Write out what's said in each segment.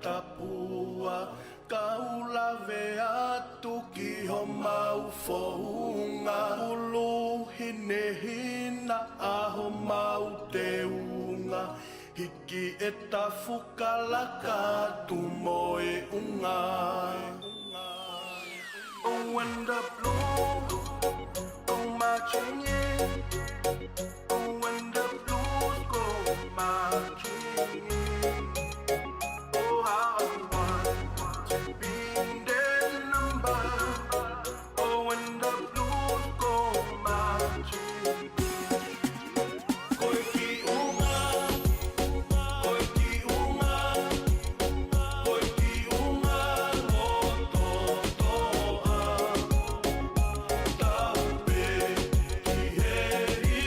tapua kaulave atu ki ho mau founga ulu hinehina aho mau te unga hiki e tafukalaka tu moe unga Oh when the blue oh marching in oh when the blues go marching in oh how I want to be in their number oh when the blues go marching Koi ki unga Koi ki unga Koi ki unga mo to toa Taupe ki heri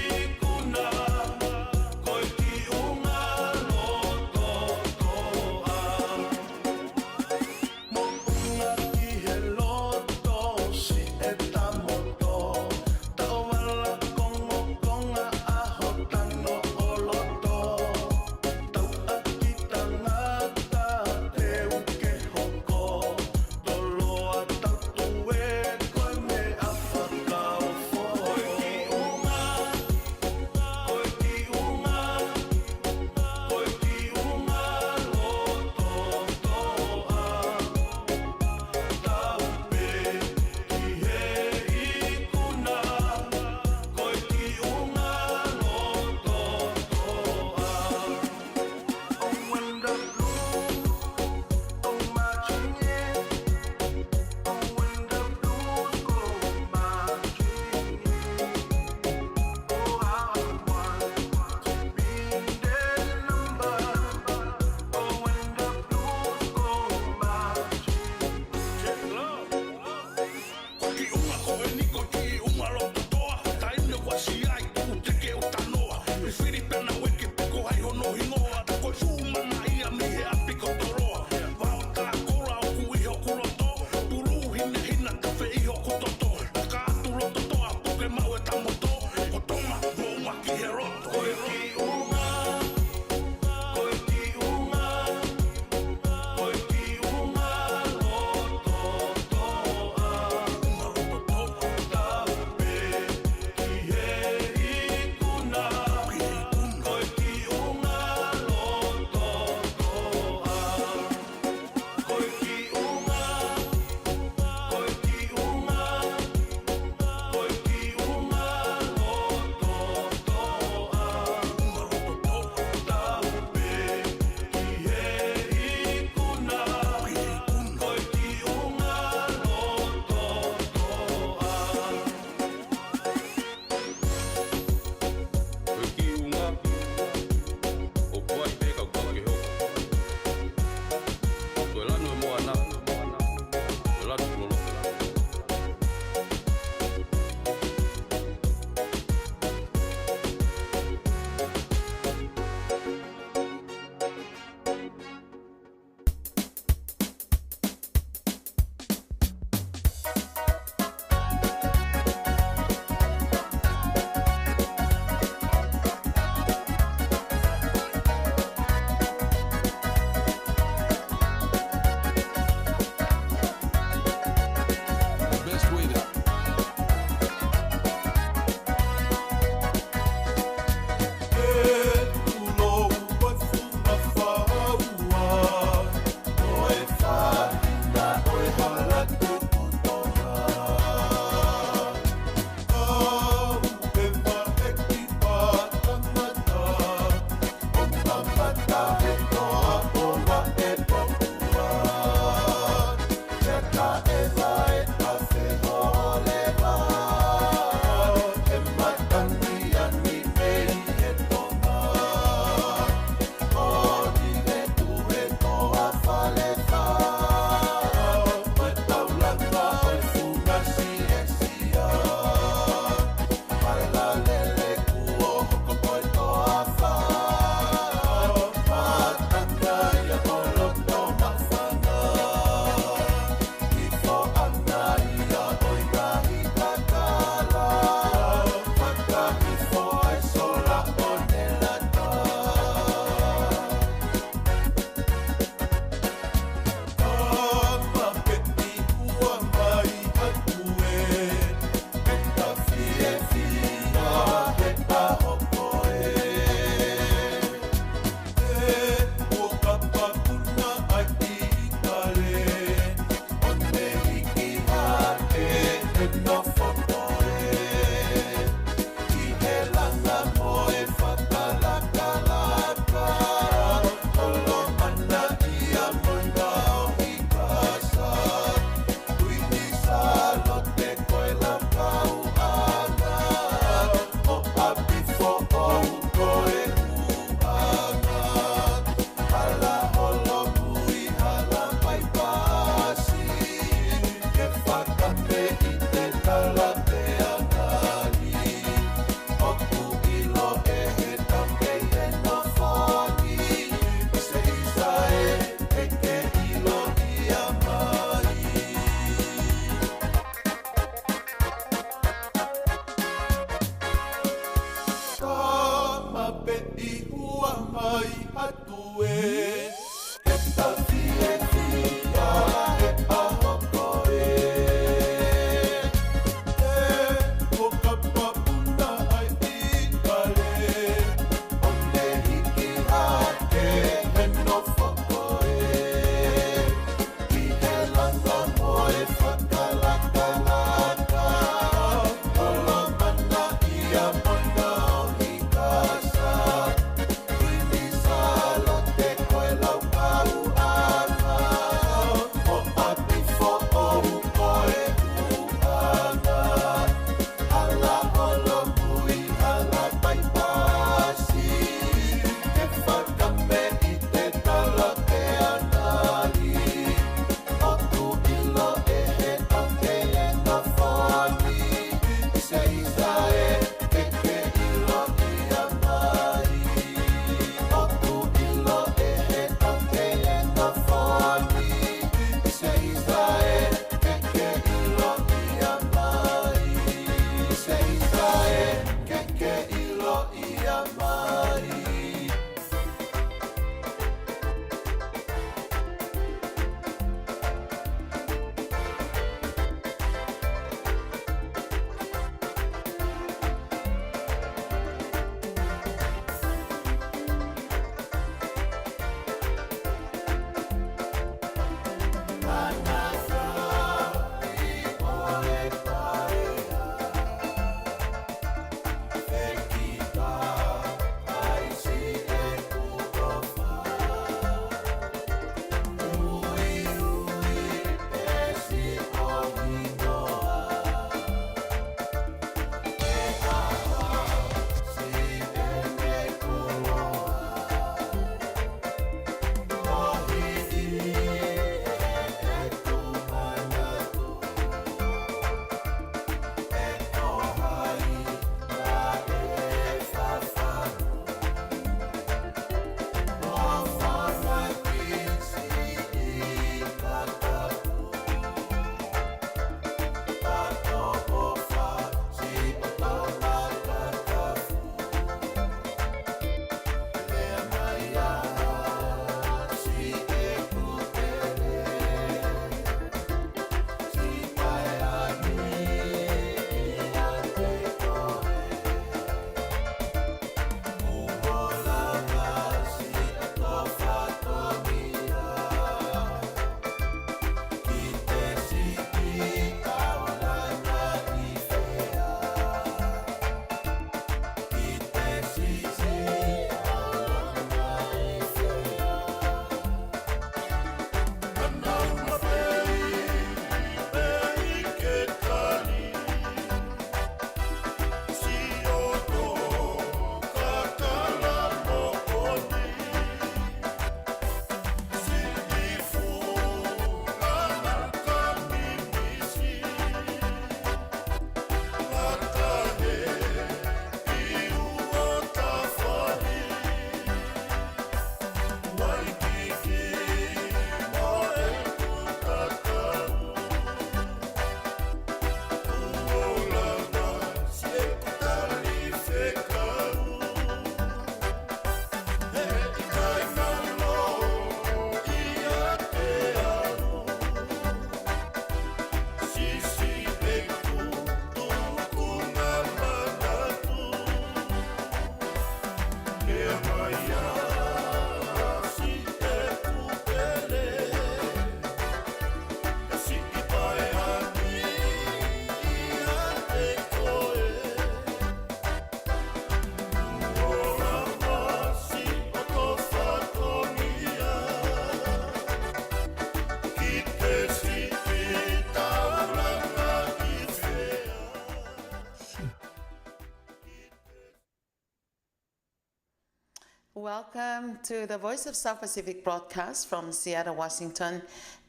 Welcome to the Voice of South Pacific broadcast from Seattle, Washington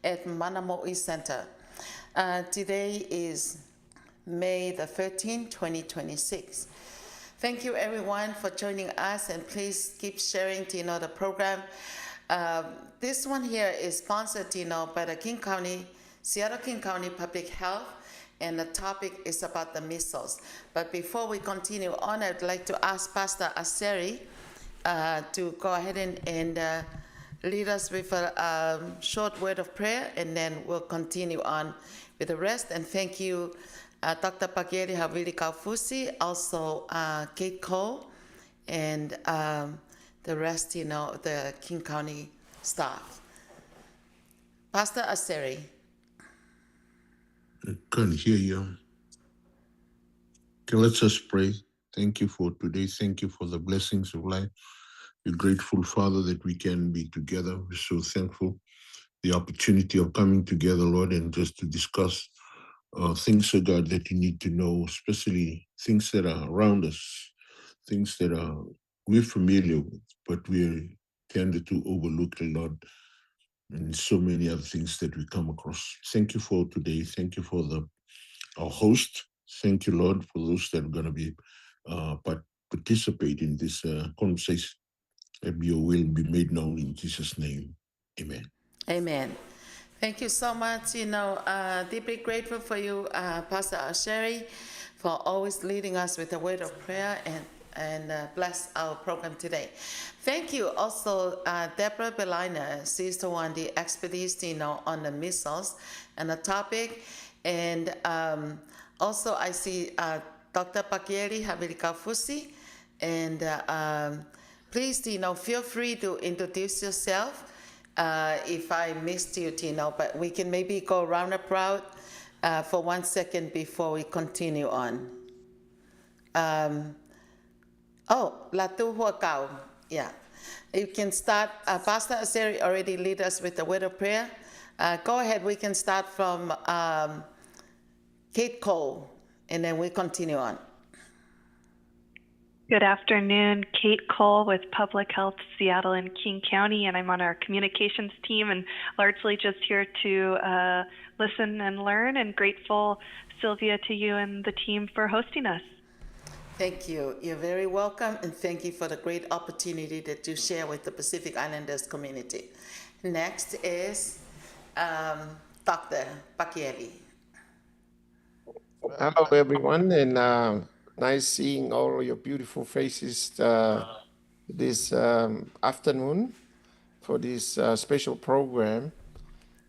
at Manamo'i Center. Today is May the 13th, 2026. Thank you everyone for joining us, and please keep sharing the program. This one here is sponsored by the Seattle King County Public Health, and the topic is about the measles. But before we continue on, I'd like to ask Pastor Aseri to go ahead and lead us with a short word of prayer, and then we'll continue on with the rest. And thank you, Dr. Pagieri Havili Kaufusi, also Kate Cole, and the rest, the King County staff. Pastor Aseri. I can't hear you. Okay, let's just pray. Thank you for today. Thank you for the blessings of life. We're grateful, Father, that we can be together. We're so thankful the opportunity of coming together, Lord, and just to discuss things, oh God, that you need to know, especially things that are around us, things that we're familiar with, but we're tended to overlook a lot, and so many other things that we come across. Thank you for today. Thank you for our host. Thank you, Lord, for those that are going to be participate in this conversation. That your will be made known in Jesus' name. Amen. Amen. Thank you so much. Deeply grateful for you, Pastor Asheri, for always leading us with a word of prayer and bless our program today. Thank you also, Deborah Belina. She's the one, the expertise, on the measles and the topic. And also I see Dr. Pagieri Habilikafusi. And please, feel free to introduce yourself. If I missed you, but we can maybe go roundabout for 1 second before we continue on. Latu Huakau. Yeah. You can start. Pastor Aseri already lead us with the word of prayer. Go ahead. We can start from Kate Cole, and then we continue on. Good afternoon, Kate Cole with Public Health Seattle and King County, and I'm on our communications team and largely just here to listen and learn, and grateful, Sylvia, to you and the team for hosting us. Thank you. You're very welcome, and thank you for the great opportunity that you share with the Pacific Islanders community. Next is Dr. Pakieli. Hello, everyone, and nice seeing all your beautiful faces this afternoon for this special program.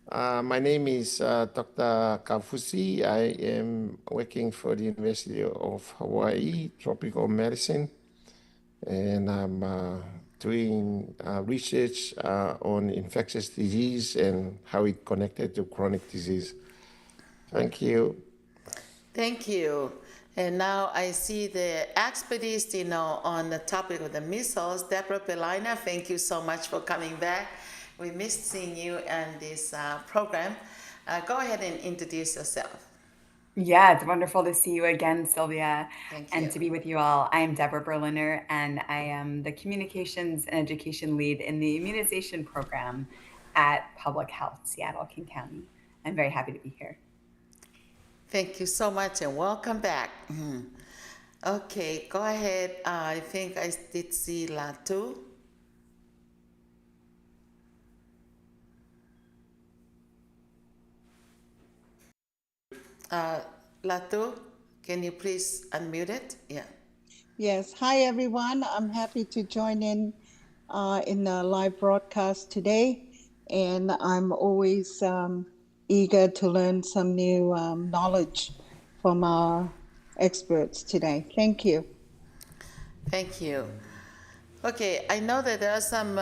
My name is Dr. Kaufusi. I am working for the University of Hawaii, Tropical Medicine, and I'm doing research on infectious disease and how it connected to chronic disease. Thank you. Thank you. And now I see the expertise, on the topic of the measles. Deborah Belina, thank you so much for coming back. We missed seeing you in this program. Go ahead and introduce yourself. Yeah, it's wonderful to see you again, Sylvia, Thank and you. to be with you all. I am Deborah Berliner, and I am the Communications and Education Lead in the Immunization Program at Public Health, Seattle, King County. I'm very happy to be here. Thank you so much, and welcome back. Okay, go ahead. I think I did see Latu. Latu, can you please unmute it? Yeah. Yes. Hi, everyone. I'm happy to join in the live broadcast today. And I'm always eager to learn some new knowledge from our experts today. Thank you. Thank you. Okay, I know that there are some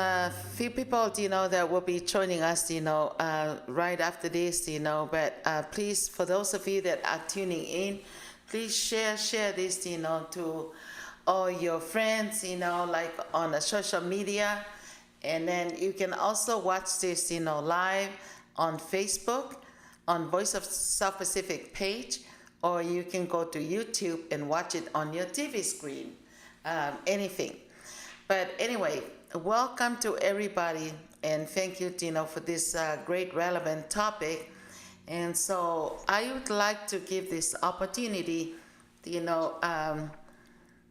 few people, that will be joining us, right after this, but please, for those of you that are tuning in, please share this, to all your friends, like on the social media. And then you can also watch this, live on Facebook, on Voice of South Pacific page, or you can go to YouTube and watch it on your TV screen, anything. But anyway, welcome to everybody, and thank you, Tino, for this great relevant topic. And so I would like to give this opportunity, you know,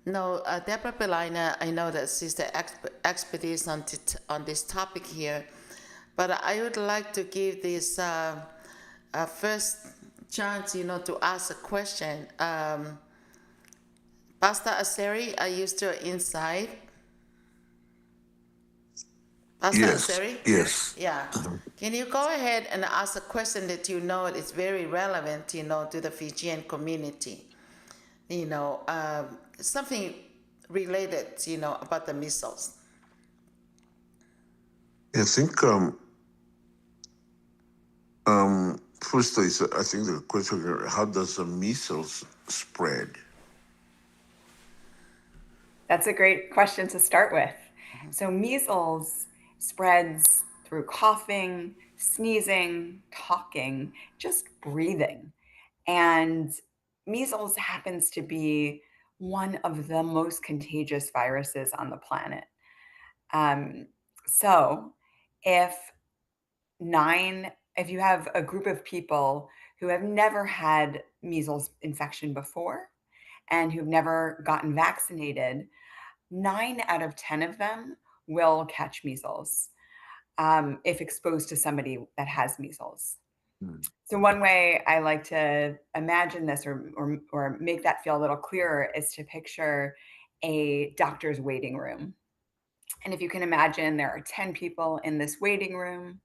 no, Deborah Belina, I know that she's the expertise on this topic here, but I would like to give this first chance, to ask a question. Pastor Aseri, are you still inside? Pastor Yes, Aseri? yes. Yeah. Can you go ahead and ask a question that you know is very relevant, to the Fijian community? Something related, about the measles. I think first I think the question here, how does the measles spread? That's a great question to start with. So, measles spreads through coughing, sneezing, talking, just breathing. And measles happens to be one of the most contagious viruses on the planet. Um, so, if if you have a group of people who have never had measles infection before and who've never gotten vaccinated, 9 out of 10 of them will catch measles if exposed to somebody that has measles. So one way I like to imagine this or make that feel a little clearer is to picture a doctor's waiting room. And if you can imagine, there are 10 people in this waiting room,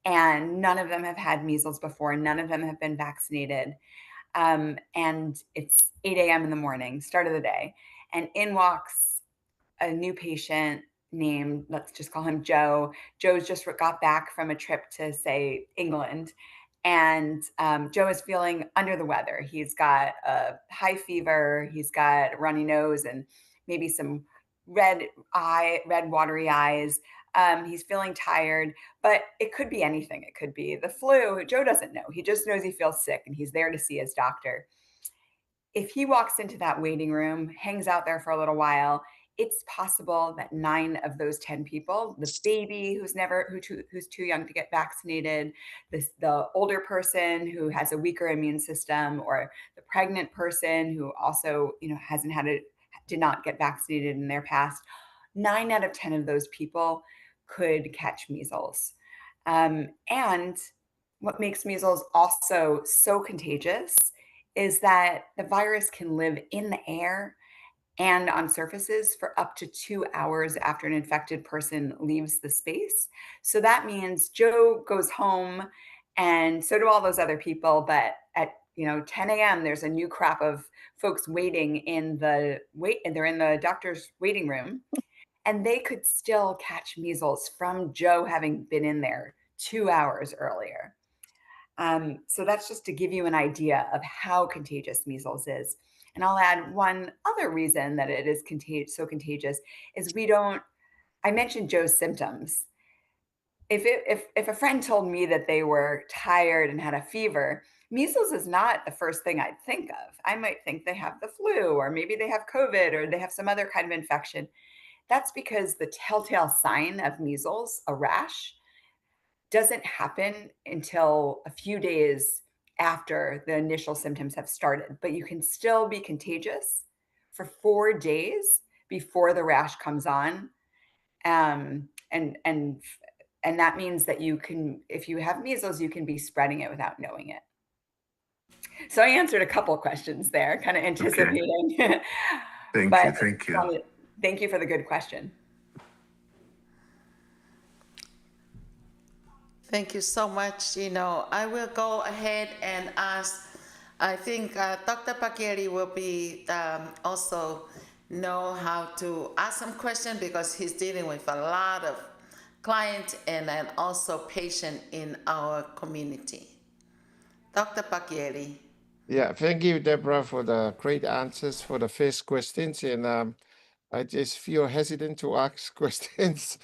and none of them have had measles before, none of them have been vaccinated. And it's 8 a.m. in the morning, start of the day. And in walks a new patient named, let's just call him Joe. Joe's just got back from a trip to, say, England. And Joe is feeling under the weather. He's got a high fever, he's got a runny nose, and maybe some red watery eyes. He's feeling tired, but it could be anything. It could be the flu. Joe doesn't know. He just knows he feels sick and he's there to see his doctor. If he walks into that waiting room, hangs out there for a little while, it's possible that 9 of those 10 people, the baby who's too young to get vaccinated, the older person who has a weaker immune system, or the pregnant person who also did not get vaccinated in their past, 9 out of 10 of those people could catch measles. And what makes measles also so contagious is that the virus can live in the air and on surfaces for up to 2 hours after an infected person leaves the space. So that means Joe goes home, and so do all those other people. But at 10 a.m., there's a new crop of folks waiting and they're in the doctor's waiting room, and they could still catch measles from Joe having been in there 2 hours earlier. So that's just to give you an idea of how contagious measles is. And I'll add one other reason that it is so contagious is I mentioned Joe's symptoms. If a friend told me that they were tired and had a fever, measles is not the first thing I'd think of. I might think they have the flu, or maybe they have COVID, or they have some other kind of infection. That's because the telltale sign of measles, a rash, doesn't happen until a few days after the initial symptoms have started, but you can still be contagious for 4 days before the rash comes on. And that means that if you have measles, you can be spreading it without knowing it. So I answered a couple questions there, kind of anticipating. Okay. Thank you. Thank you for the good question. Thank you so much. I will go ahead and ask. I think Dr. Pagliari will be also know how to ask some questions because he's dealing with a lot of clients and then also patient in our community. Dr. Pagliari. Yeah, thank you, Deborah, for the great answers for the first questions. And I just feel hesitant to ask questions,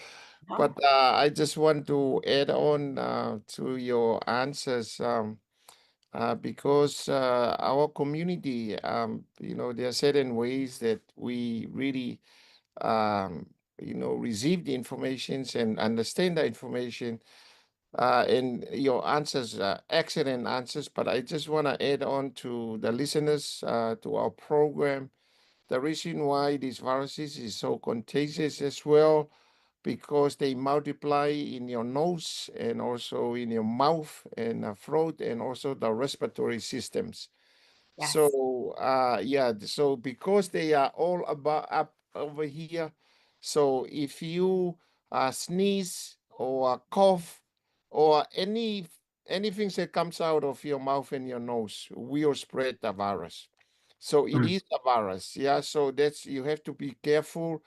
but I just want to add on to your answers because our community, there are certain ways that we really receive the information and understand the information. And your answers are excellent answers, but I just want to add on to the listeners to our program. The reason why these viruses is so contagious as well, because they multiply in your nose and also in your mouth and throat and also the respiratory systems. Yes. So so because they are all about up over here, so if you sneeze or cough or anything that comes out of your mouth and your nose will spread the virus. So it is a virus, yeah. So that's you have to be careful,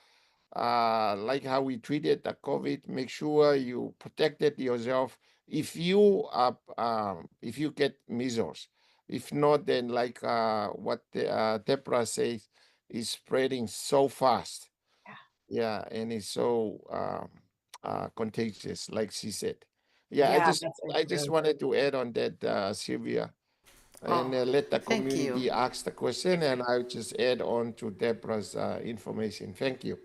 like how we treated the COVID. Make sure you protected yourself. If you get measles, if not, then like what Deborah says, is spreading so fast. Yeah, and it's so contagious, like she said. Yeah, Yeah, that's I a just really wanted to add on that, Sylvia, Oh, and let the thank you. community ask the question, and I'll just add on to Deborah's information. Thank you.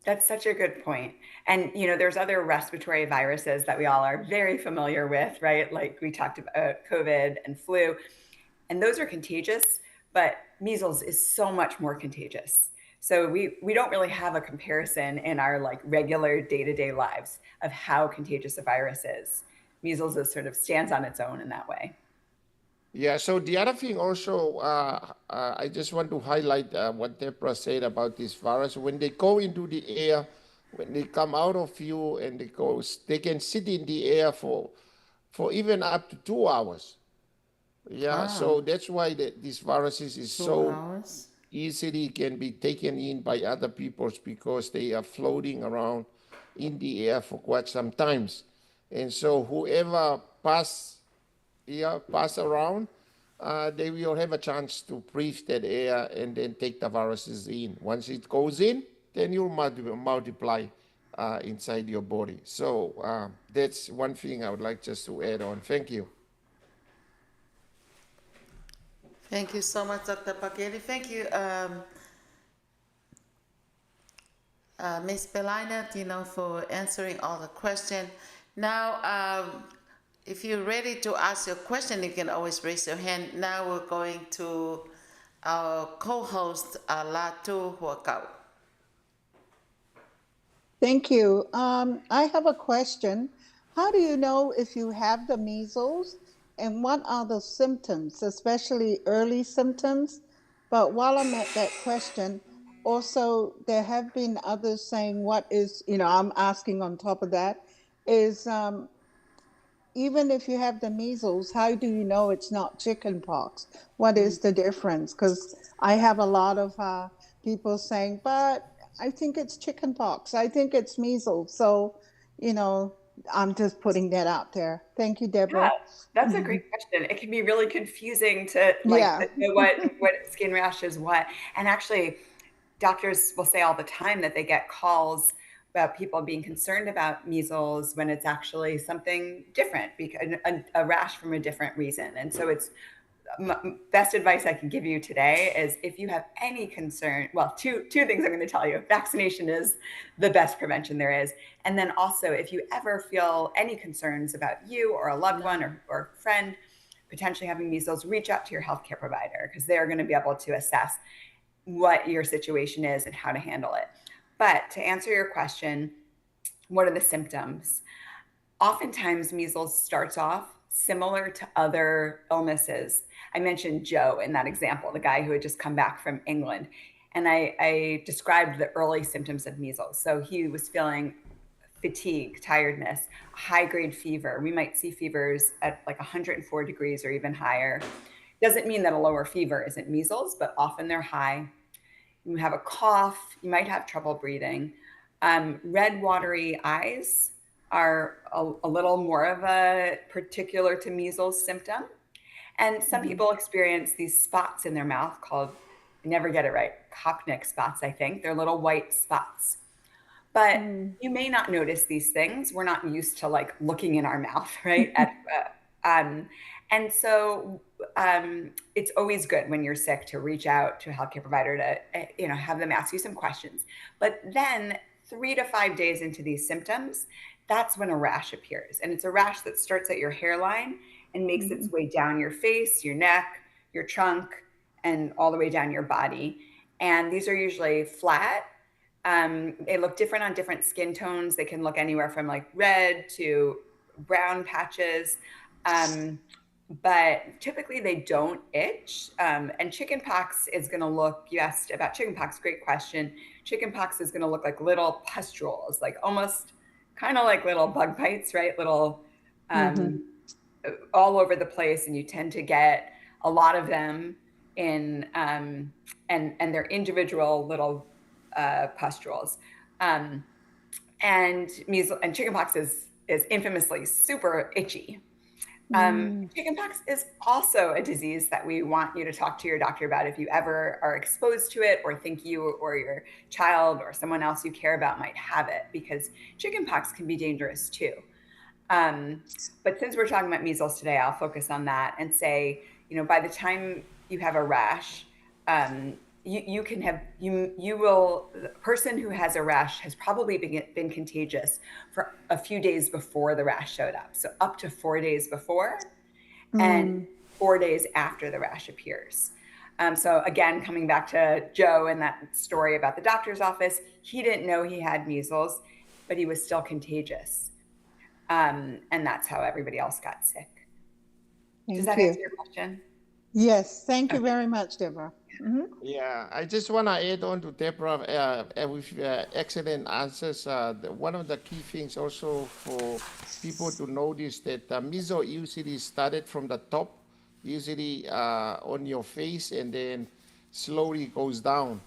That's such a good point. And there's other respiratory viruses that we all are very familiar with, right? Like we talked about COVID and flu, and those are contagious, but measles is so much more contagious. So we don't really have a comparison in our like regular day-to-day lives of how contagious a virus is. Measles is sort of stands on its own in that way. Yeah, so the other thing also, I just want to highlight what Deborah said about this virus. When they go into the air, when they come out of you and they can sit in the air for even up to 2 hours. Yeah, Ah, so that's why these viruses is 2 so hours. easily can be taken in by other peoples because they are floating around in the air for quite some times. And so whoever pass around, they will have a chance to breathe that air and then take the viruses in. Once it goes in, then you'll multiply inside your body. So that's one thing I would like just to add on. Thank you. Thank you so much, Dr. Pakeli. Thank you, Ms. Belina, for answering all the questions. Now, if you're ready to ask your question, you can always raise your hand. Now we're going to our co-host, Latu Huakau. Thank you. I have a question. How do you know if you have the measles, and what are the symptoms, especially early symptoms? But while I'm at that question, also there have been others saying, what is, I'm asking on top of that, is even if you have the measles, how do you know it's not chicken pox? What is the difference? Because I have a lot of people saying, but I think it's chicken pox. I think it's measles. So, you know, I'm just putting that out there. Thank you, Yeah, Deborah. that's a great question. It can be really confusing to like Yeah. know what skin rash is what. And actually, doctors will say all the time that they get calls about people being concerned about measles when it's actually something different, because a rash from a different reason. And so it's best advice I can give you today is if you have any concern, well, two things I'm going to tell you. Vaccination is the best prevention there is. And then also, if you ever feel any concerns about you or a loved one or friend potentially having measles, reach out to your healthcare provider, because they're going to be able to assess what your situation is and how to handle it. But to answer your question, what are the symptoms? Oftentimes, measles starts off similar to other illnesses. I mentioned Joe in that example, the guy who had just come back from England. And I described the early symptoms of measles. So he was feeling fatigue, tiredness, high grade fever. We might see fevers at like 104 degrees or even higher. Doesn't mean that a lower fever isn't measles, but often they're high. You have a cough, you might have trouble breathing. Red, watery eyes are a little more of a particular to measles symptom. And some people experience these spots in their mouth called, I never get it right, Kopnik spots, I think. They're little white spots. But you may not notice these things. We're not used to like looking in our mouth, right? And so it's always good when you're sick to reach out to a healthcare provider to, have them ask you some questions. But then 3 to 5 days into these symptoms, that's when a rash appears. And it's a rash that starts at your hairline and makes its way down your face, your neck, your trunk, and all the way down your body. And these are usually flat. They look different on different skin tones. They can look anywhere from like red to brown patches. But typically they don't itch. And chickenpox is going to look, you asked about chickenpox, great question. Chickenpox is going to look like little pustules, like almost kind of like little bug bites, right? Little, all over the place. And you tend to get a lot of them in, and they're individual little pustules. And measles and chickenpox is infamously super itchy. Chickenpox is also a disease that we want you to talk to your doctor about if you ever are exposed to it or think you or your child or someone else you care about might have it, because chickenpox can be dangerous too. But since we're talking about measles today, I'll focus on that and say, by the time you have a rash, the person who has a rash has probably been contagious for a few days before the rash showed up. So up to 4 days before and 4 days after the rash appears. So again, coming back to Joe and that story about the doctor's office, he didn't know he had measles, but he was still contagious. And that's how everybody else got sick. Does that answer your question? Yes, thank you very much, Deborah. Yeah, I just want to add on to Deborah with excellent answers. One of the key things also for people to notice that measles usually started from the top, usually on your face, and then slowly goes down.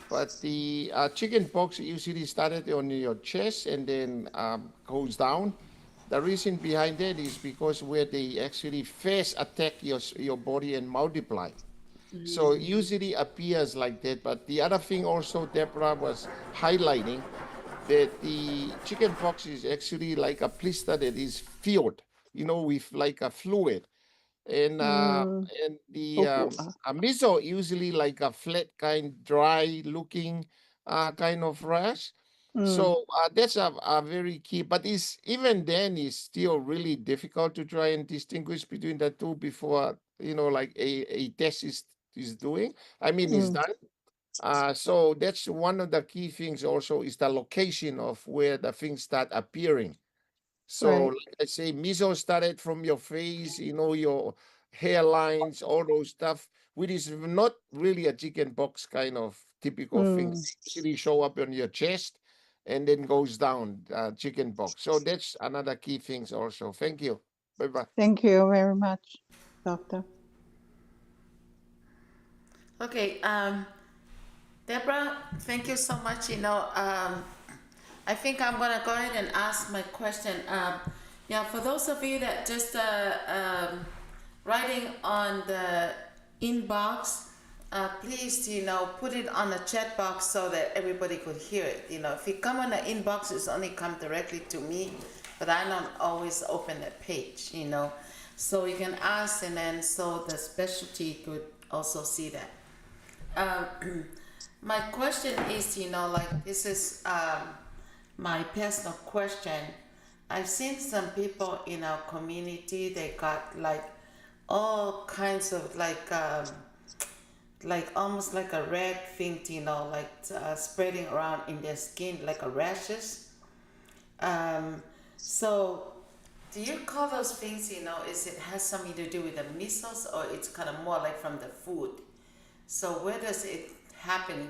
But the chicken pox usually started on your chest and then goes down. The reason behind that is because where they actually first attack your body and multiply. So it usually appears like that. But the other thing also Deborah was highlighting, that the chicken pox is actually like a blister that is filled, with like a fluid. And the measles usually like a flat kind, dry looking kind of rash. So that's a very key, but even then it's still really difficult to try and distinguish between the two before like a test is doing. Is done. So that's one of the key things also is the location of where the things start appearing. So like I say, measles started from your face, your hairlines, all those stuff, which is not really a chicken pox kind of typical thing. They usually show up on your chest and then goes down, chicken pox. So that's another key things also. Thank you. Bye-bye. Thank you very much, Doctor. Okay, Deborah, thank you so much. I think I'm gonna go ahead and ask my question. For those of you that just writing on the inbox, please, put it on the chat box so that everybody could hear it. If you come on the inbox, it's only come directly to me, but I don't always open the page, So you can ask, and then so the specialty could also see that. My question is, this is my personal question. I've seen some people in our community, they got like all kinds of like almost like a red thing, spreading around in their skin like a rashes. So do you call those things, is it has something to do with the measles, or it's kind of more like from the food? So where does it happen,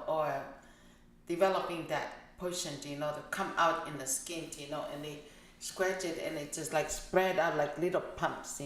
or developing that portion, to come out in the skin, and they scratch it and it just like spread out like little pumps,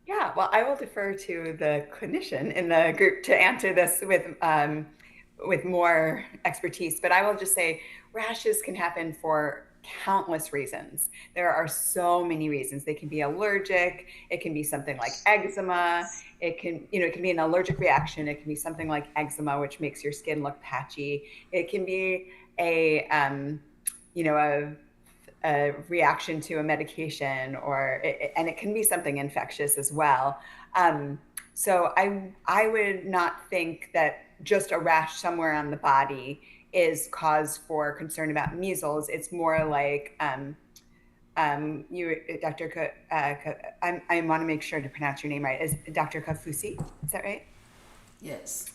Yeah, well, I will defer to the clinician in the group to answer this with more expertise. But I will just say rashes can happen for countless reasons. There are so many reasons. They can be allergic. It can be something like eczema. It can be an allergic reaction. It can be something like eczema, which makes your skin look patchy. It can be a reaction to a medication, and it can be something infectious as well. So I would not think that just a rash somewhere on the body is cause for concern about measles. It's more like you, Dr. I want to make sure to pronounce your name right. Is Dr. Kafusi? Is that right? Yes.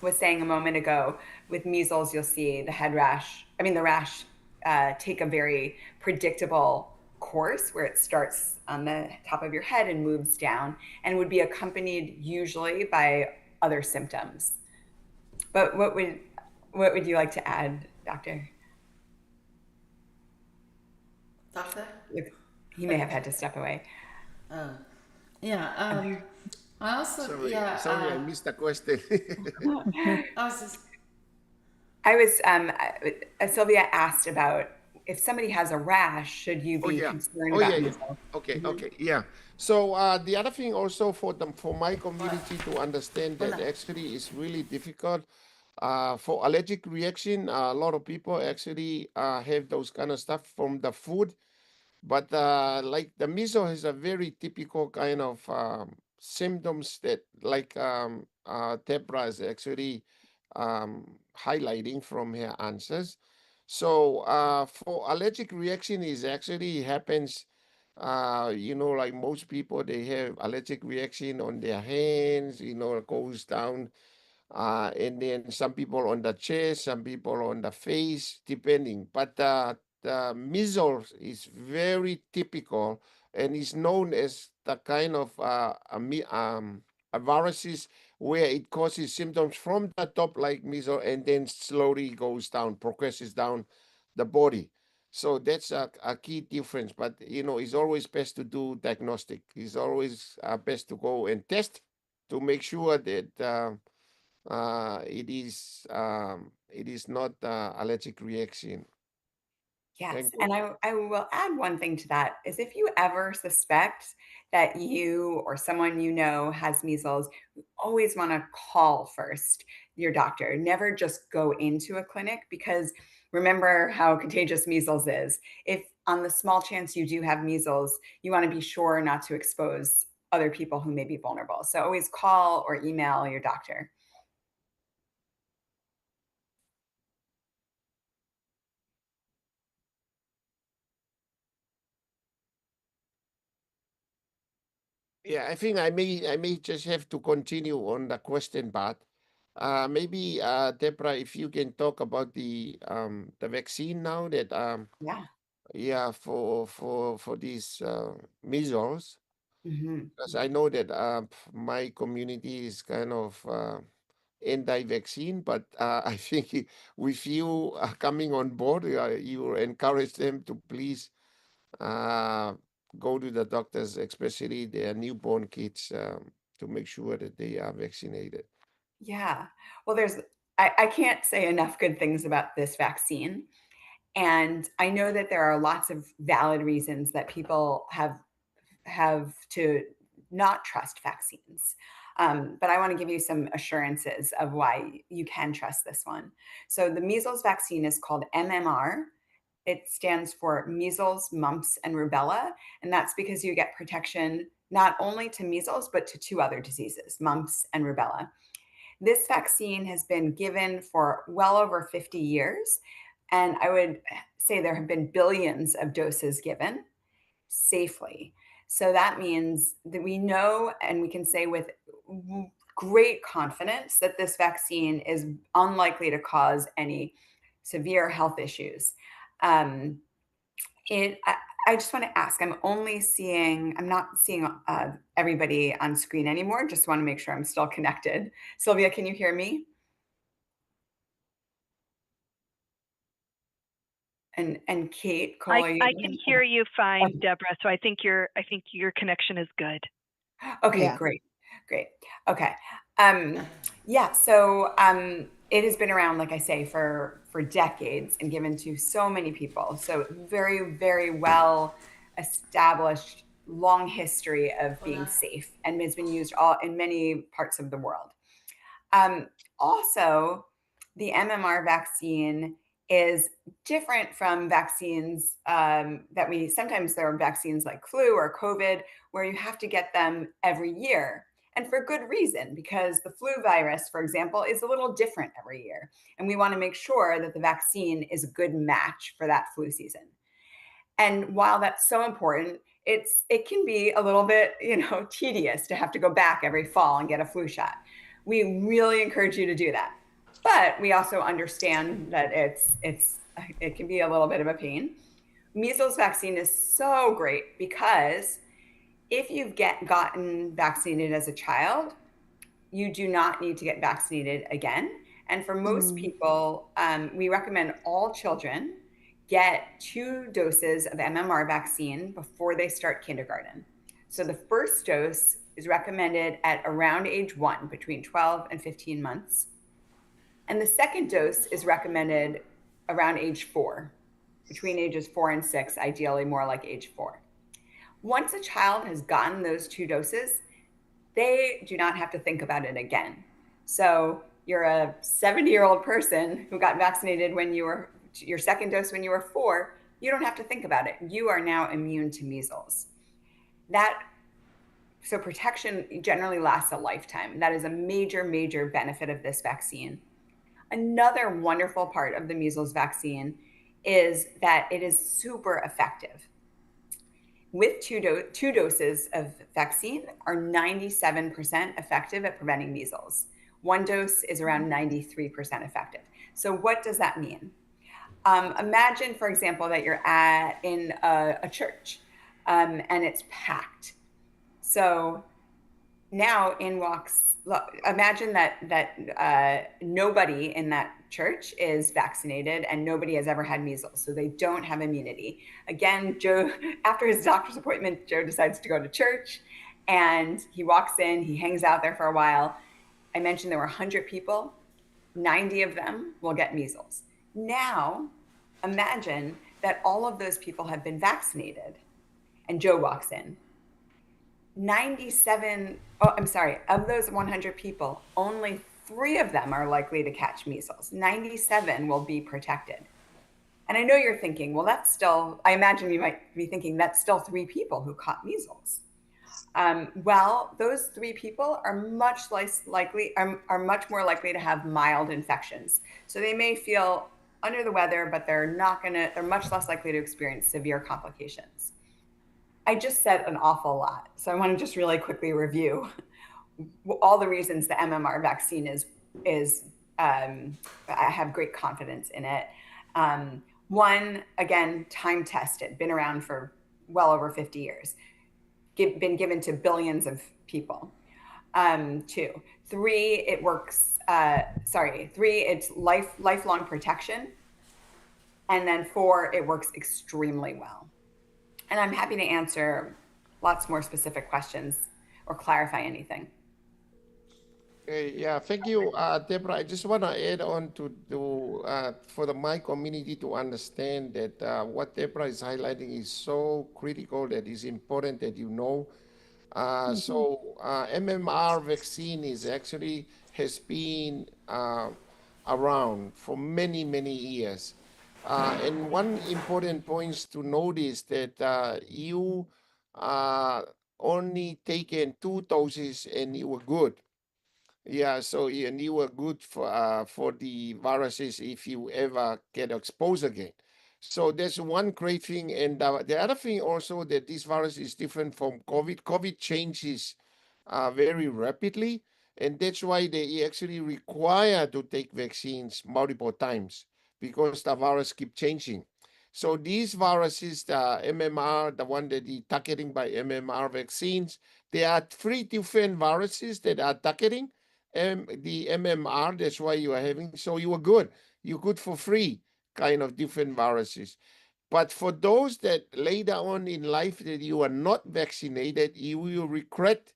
Was saying a moment ago, with measles, you'll see the rash take a very predictable course where it starts on the top of your head and moves down and would be accompanied usually by other symptoms. But what would you like to add, Doctor? Doctor? He may have had to step away. Yeah. I also, Sorry, I missed the question. I was just, Sylvia asked about if somebody has a rash, should you Oh be yeah. concerned Oh about yeah, yeah. measles? Okay, yeah. So the other thing also for my community to understand that Hola. actually is really difficult. For allergic reaction, a lot of people actually have those kind of stuff from the food. But like the measles is a very typical kind of symptoms that like Tebra is actually highlighting from her answers. So for allergic reaction is actually happens, like most people, they have allergic reaction on their hands, it goes down and then some people on the chest, some people on the face, depending. But the measles is very typical and is known as the kind of a viruses where it causes symptoms from the top like measles and then slowly goes down, progresses down the body. So that's a key difference. But it's always best to do diagnostic. It's always best to go and test to make sure that it is not allergic reaction. Yes, Thank you. and I will add one thing to that is if you ever suspect that you or someone you know has measles, you always want to call first your doctor. Never just go into a clinic because remember how contagious measles is. If on the small chance you do have measles, you want to be sure not to expose other people who may be vulnerable. So always call or email your doctor. Yeah, I think I may just have to continue on the question part. Maybe Deborah, if you can talk about the vaccine now that Yeah. yeah for these measles. Hmm. Because I know that my community is kind of anti-vaccine, but I think with you coming on board, you encourage them to please uh, go to the doctors, especially their newborn kids, to make sure that they are vaccinated. Yeah. Well, I can't say enough good things about this vaccine. And I know that there are lots of valid reasons that people have to not trust vaccines. But I want to give you some assurances of why you can trust this one. So the measles vaccine is called MMR. It stands for measles, mumps, and rubella. And that's because you get protection not only to measles, but to two other diseases, mumps and rubella. This vaccine has been given for well over 50 years. And I would say there have been billions of doses given safely. So that means that we know and we can say with great confidence that this vaccine is unlikely to cause any severe health issues. Um, it, I just want to ask, I'm not seeing everybody on screen anymore. Just want to make sure I'm still connected. Sylvia, can you hear me? And Kate, Cole, are you I able can to- hear you fine, Okay. Deborah. So I think your connection is good. Okay, Yeah. great. Great. Okay. Yeah, so it has been around, like I say, for decades and given to so many people. So very, very well established, long history of being hola. safe and has been used all in many parts of the world. Also, the MMR vaccine is different from vaccines that there are vaccines like flu or COVID, where you have to get them every year. And for good reason, because the flu virus, for example, is a little different every year. And we want to make sure that the vaccine is a good match for that flu season. And while that's so important, it can be a little bit, tedious to have to go back every fall and get a flu shot. We really encourage you to do that. But we also understand that it can be a little bit of a pain. Measles vaccine is so great because if you've gotten vaccinated as a child, you do not need to get vaccinated again. And for most people, we recommend all children get 2 doses of MMR vaccine before they start kindergarten. So the first dose is recommended at around age 1, between 12 and 15 months. And the second dose is recommended around age 4, between ages 4 and 6, ideally more like age 4. Once a child has gotten those 2 doses, they do not have to think about it again. So you're a 70-year-old person who got vaccinated when you were your second dose when you were 4, you don't have to think about it. You are now immune to measles. So protection generally lasts a lifetime. That is a major, major benefit of this vaccine. Another wonderful part of the measles vaccine is that it is super effective. With two doses of vaccine are 97% effective at preventing measles. 1 dose is around 93% effective. So what does that mean? Imagine, for example, that you're in a church and it's packed. So now imagine that nobody in that church is vaccinated and nobody has ever had measles, so they don't have immunity. Again, Joe, after his doctor's appointment, Joe decides to go to church and he walks in, he hangs out there for a while. I mentioned there were 100 people, 90 of them will get measles. Now, imagine that all of those people have been vaccinated and Joe walks in. Of those 100 people, only 3 of them are likely to catch measles. 97 will be protected. And I know you're thinking, well, I imagine you might be thinking that's still 3 people who caught measles. Well, those 3 people are much more likely to have mild infections. So they may feel under the weather, but they're much less likely to experience severe complications. I just said an awful lot. So I want to just really quickly review all the reasons the MMR vaccine I have great confidence in it. 1, again, time tested, been around for well over 50 years, been given to billions of people. 2, 3, it works. 3, it's lifelong protection. And then 4, it works extremely well. And I'm happy to answer lots more specific questions or clarify anything. Yeah, thank you, Deborah. I just want to add on for my community to understand that what Deborah is highlighting is so critical, that is important that you know. MMR vaccine has been around for many, many years. And one important point to notice that you only taken 2 doses and you were good. Yeah, and you were good for the viruses if you ever get exposed again. So that's one great thing. And the other thing also, that this virus is different from COVID. COVID changes very rapidly, and that's why they actually require to take vaccines multiple times, because the virus keep changing. So these viruses, the MMR, the one that is targeting by MMR vaccines, there are 3 different viruses that are targeting the MMR. That's why you are having, so you are good. You're good for 3 kind of different viruses. But for those that later on in life that you are not vaccinated, you will regret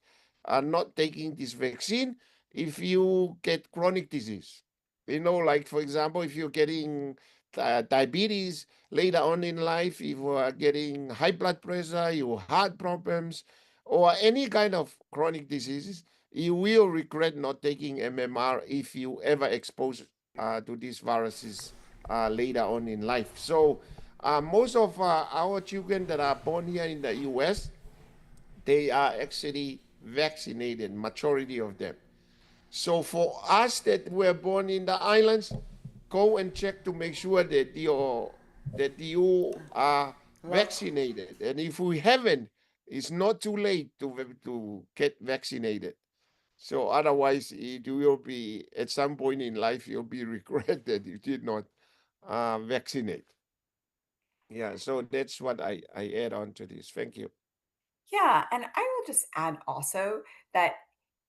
not taking this vaccine if you get chronic disease. Like, for example, if you're getting diabetes later on in life, if you are getting high blood pressure, your heart problems, or any kind of chronic diseases, you will regret not taking MMR if you ever expose to these viruses later on in life. So most of our children that are born here in the US, they are actually vaccinated, majority of them. So for us that were born in the islands, go and check to make sure that you are vaccinated. And if we haven't, it's not too late to get vaccinated. So otherwise, it will be at some point in life you'll be regret that you did not vaccinate. Yeah. So that's what I add on to this. Thank you. Yeah, and I will just add also that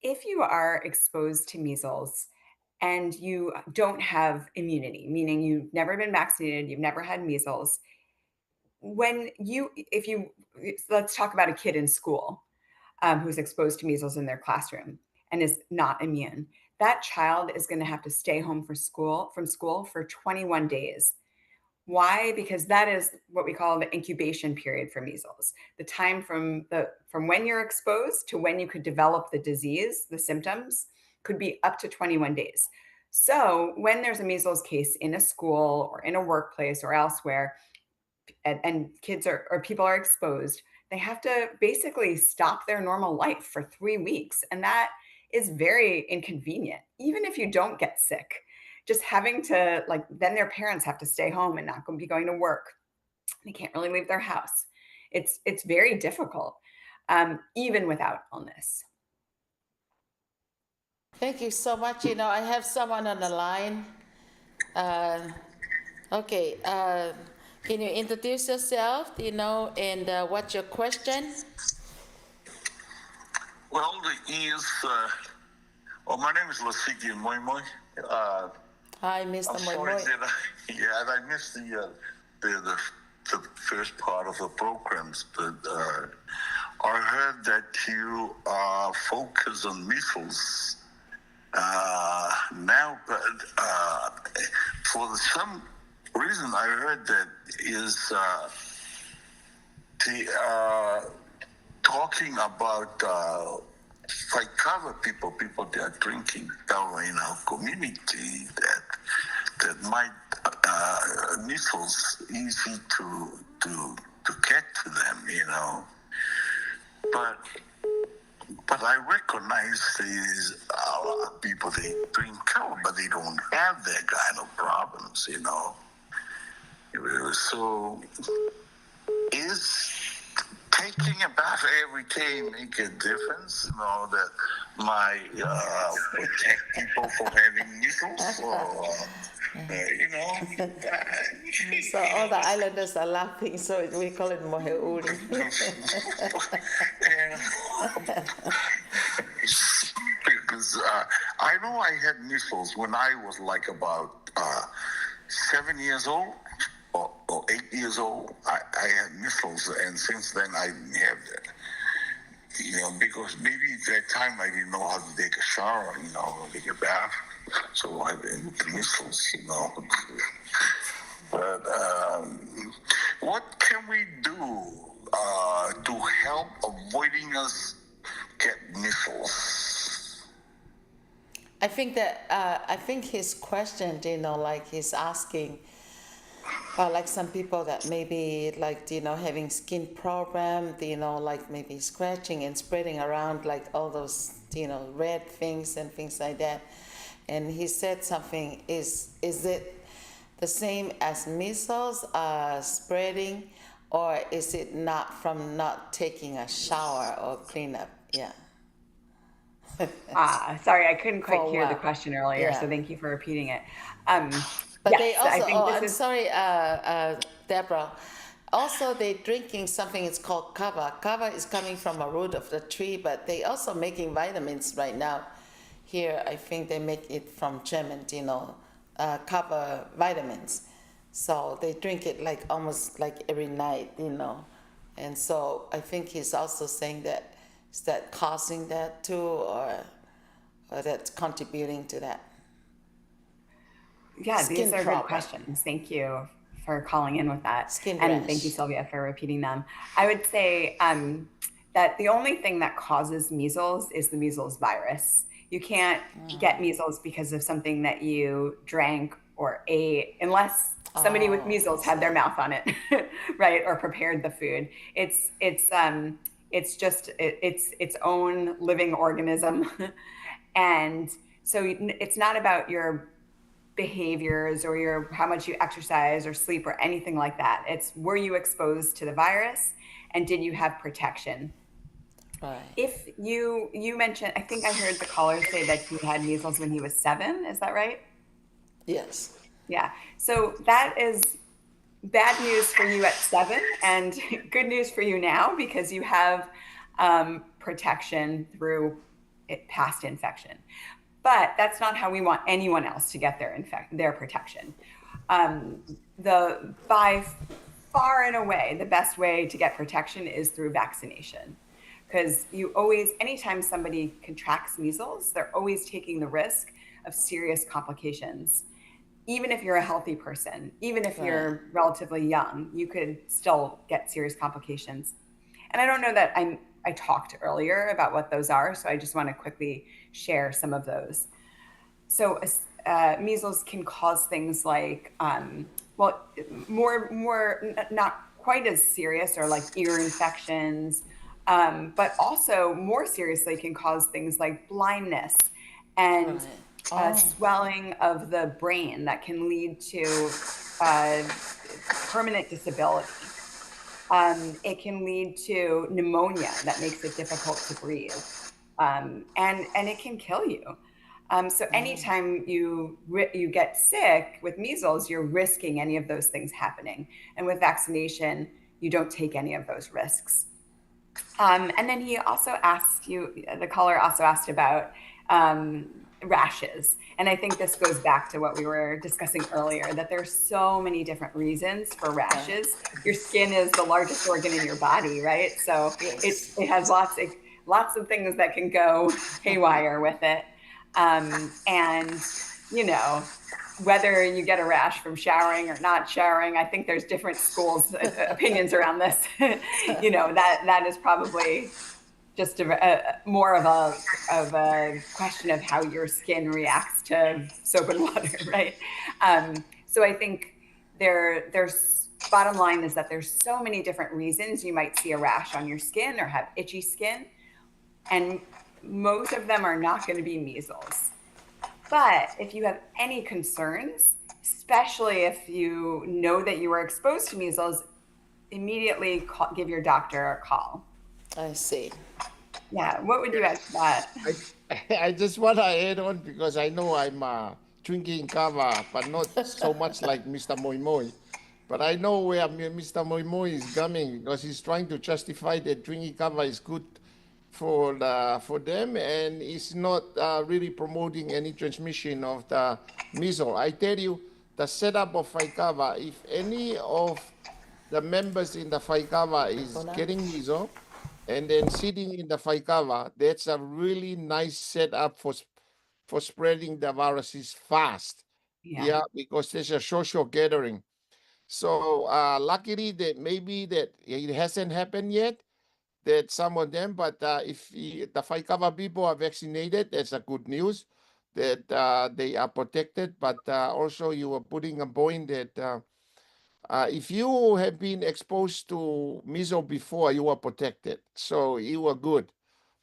if you are exposed to measles and you don't have immunity, meaning you've never been vaccinated, you've never had measles, when you, if you, let's talk about a kid in school who's exposed to measles in their classroom and is not immune. That child is going to have to stay home from school for 21 days. Why? Because that is what we call the incubation period for measles. The time from when you're exposed to when you could develop the disease, the symptoms could be up to 21 days. So when there's a measles case in a school or in a workplace or elsewhere, and kids or people are exposed, they have to basically stop their normal life for 3 weeks. And that is very inconvenient, even if you don't get sick. Just having to, like, then their parents have to stay home and not be going to work. They can't really leave their house. It's very difficult, even without illness. Thank you so much. I have someone on the line. Okay. Can you introduce yourself, and what's your question? Well, my name is Lasiki Moi Moi. Hi, Mr. I'm Moi sorry Moi. that I missed the first part of the programs, but I heard that you focus on measles now, but for some reason I heard that is talking about like cover people that are drinking down in our community that might measles easy to get to them, but I recognize these people, they drink cover, but they don't have that kind of problems. So is taking a bath every day make a difference? That might protect people from having measles, or So all the islanders are laughing, so we call it moheuli. Because I know I had measles when I was like about 7 years old or 8 years old. I had measles, and since then I didn't have that. Because maybe at that time I didn't know how to take a shower, take a bath. So I had measles, But what can we do to help avoiding us get measles? I think his question, like he's asking, like some people that maybe like, having skin problem, like maybe scratching and spreading around like all those, red things and things like that. And he said something, is it the same as measles spreading, or is it not from not taking a shower or cleanup? Yeah. Sorry, I couldn't quite hear the while. question earlier, Yeah. so thank you for repeating it. But they yes, I also, think this I'm is sorry, Deborah. Also, they're drinking something, it's called kava. Kava is coming from a root of the tree, but they also making vitamins right now. Here, I think they make it from German, kava vitamins. So they drink it like almost like every night, And so I think he's also saying that, is that causing that too, or that's contributing to that? Yeah, Skin these are problem. good questions. Thank you for calling in with that. Skin and thank you, rash. Sylvia, for repeating them. I would say that the only thing that causes measles is the measles virus. You can't get measles because of something that you drank or ate, unless somebody with measles had their mouth on it, right, or prepared the food. It's It's just it's its own living organism, and so it's not about your behaviors or your how much you exercise or sleep or anything like that. It's were you exposed to the virus and did you have protection? Right. If you mentioned, I think I heard the caller say that he had measles when he was 7. Is that right? Yes. Yeah. So that is bad news for you at 7 and good news for you now because you have protection through past infection. But that's not how we want anyone else to get their protection. By far and away, the best way to get protection is through vaccination. Because anytime somebody contracts measles, they're always taking the risk of serious complications. Even if you're a healthy person, even if you're relatively young, you could still get serious complications. And I don't know that I talked earlier about what those are, so I just want to quickly share some of those. So measles can cause things like, not quite as serious, or like ear infections, but also more seriously can cause things like blindness and swelling of the brain that can lead to permanent disability. It can lead to pneumonia that makes it difficult to breathe, and it can kill you. So anytime you get sick with measles, you're risking any of those things happening. And with vaccination, you don't take any of those risks. And then the caller also asked about rashes. And I think this goes back to what we were discussing earlier, that there's so many different reasons for rashes. Your skin is the largest organ in your body, right? So it has lots of things that can go haywire with it. And, whether you get a rash from showering or not showering, I think there's different schools opinions around this. That is probably just more of a question of how your skin reacts to soap and water, right? So I think there's bottom line is that there's so many different reasons you might see a rash on your skin or have itchy skin, and most of them are not going to be measles. But if you have any concerns, especially if you know that you were exposed to measles, immediately give your doctor a call. I see. Yeah, what would you add to that? I just want to add on because I know I'm drinking kava, but not so much like Mr. Moi Moi. But I know where Mr. Moi Moi is coming because he's trying to justify that drinking kava is good for them, and it's not really promoting any transmission of the measles. I tell you, the setup of Faikava, if any of the members in the Faikava is getting measles and then sitting in the Faikava, that's a really nice setup for spreading the viruses fast. Yeah, because there's a social gathering. So luckily that maybe that it hasn't happened yet, that some of them, but if the Faikava people are vaccinated, that's a good news that they are protected. But also you were putting a point that if you have been exposed to measles before, you are protected. So you are good.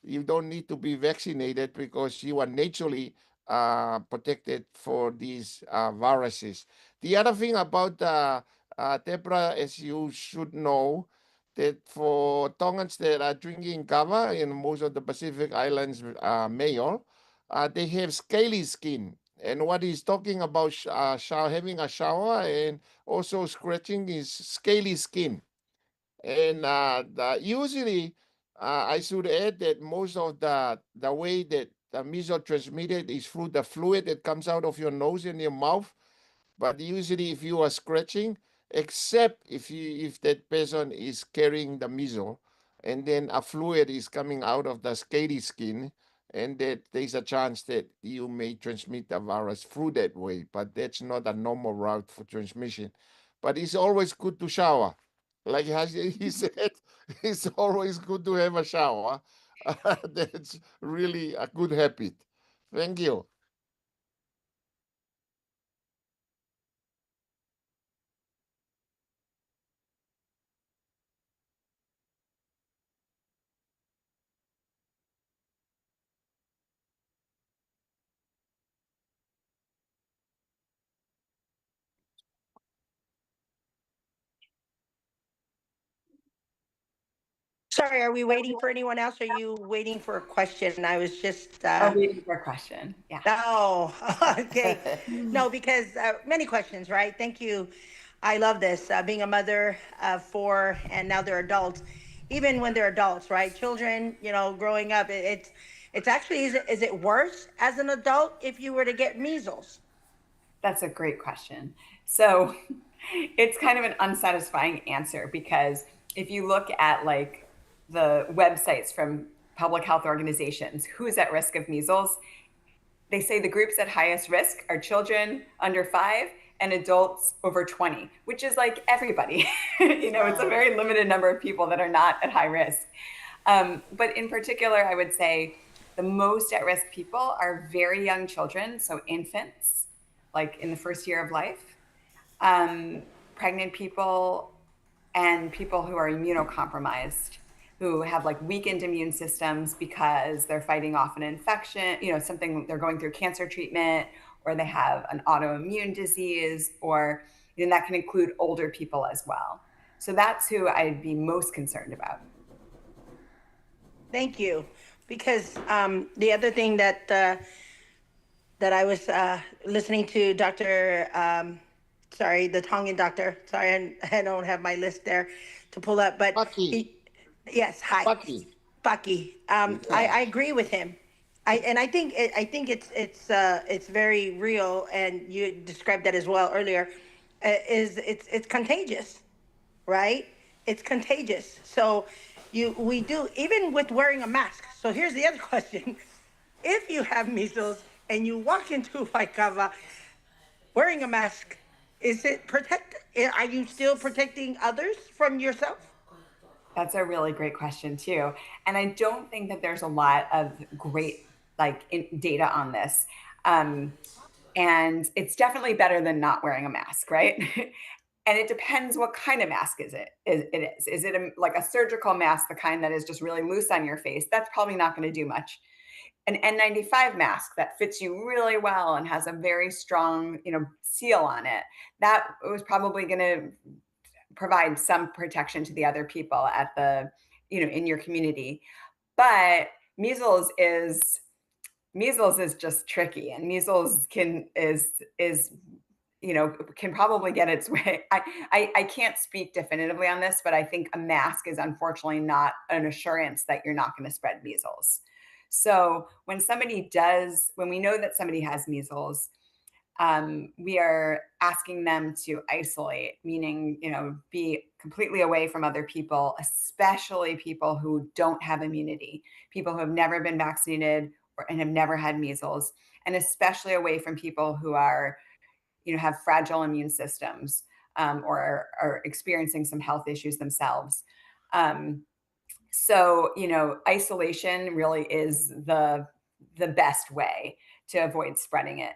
You don't need to be vaccinated because you are naturally protected for these viruses. The other thing about Tepra, as you should know, that for Tongans that are drinking kava in most of the Pacific Islands, male, they have scaly skin. And what he's talking about, having a shower and also scratching is scaly skin. And usually, I should add that most of the way that the measles transmitted is through the fluid that comes out of your nose and your mouth. But usually, if you are scratching, except if that person is carrying the measles, and then a fluid is coming out of the scaly skin, and that there's a chance that you may transmit the virus through that way. But that's not a normal route for transmission. But it's always good to shower. Like he said, it's always good to have a shower. That's really a good habit. Thank you. Sorry, are we waiting for anyone else? Or are you waiting for a question? I was just. Waiting for a question. Yeah. Oh, okay. No, because many questions, right? Thank you. I love this. Being a mother of four, and now they're adults. Even when they're adults, right? Children, growing up, it's actually is it worse as an adult if you were to get measles? That's a great question. So it's kind of an unsatisfying answer because if you look at like the websites from public health organizations, who's at risk of measles, they say the groups at highest risk are children under 5 and adults over 20, which is like everybody. It's a very limited number of people that are not at high risk. But in particular, I would say the most at risk people are very young children, so infants, like in the first year of life, pregnant people, and people who are immunocompromised, who have like weakened immune systems because they're fighting off an infection, something, they're going through cancer treatment, or they have an autoimmune disease, or that can include older people as well. So that's who I'd be most concerned about. Thank you. Because the other thing that I was listening to Dr. The Tongan doctor. Sorry, I don't have my list there to pull up, but yes, hi, Bucky. I agree with him. I think it's very real, and you described that as well earlier. It's contagious, right? It's contagious. So we do, even with wearing a mask. So here's the other question: if you have measles and you walk into Waikava wearing a mask, is it are you still protecting others from yourself? That's a really great question too. And I don't think that there's a lot of great data on this. And it's definitely better than not wearing a mask, right? And it depends what kind of mask is it. Is it like a surgical mask, the kind that is just really loose on your face? That's probably not going to do much. An N95 mask that fits you really well and has a very strong, seal on it, that was probably going to provide some protection to the other people at the, in your community. But measles is just tricky, and measles can probably get its way. I can't speak definitively on this, but I think a mask is unfortunately not an assurance that you're not going to spread measles. So when we know that somebody has measles, we are asking them to isolate, meaning, be completely away from other people, especially people who don't have immunity, people who have never been vaccinated and have never had measles, and especially away from people who are, have fragile immune systems, or are experiencing some health issues themselves. So, isolation really is the best way to avoid spreading it.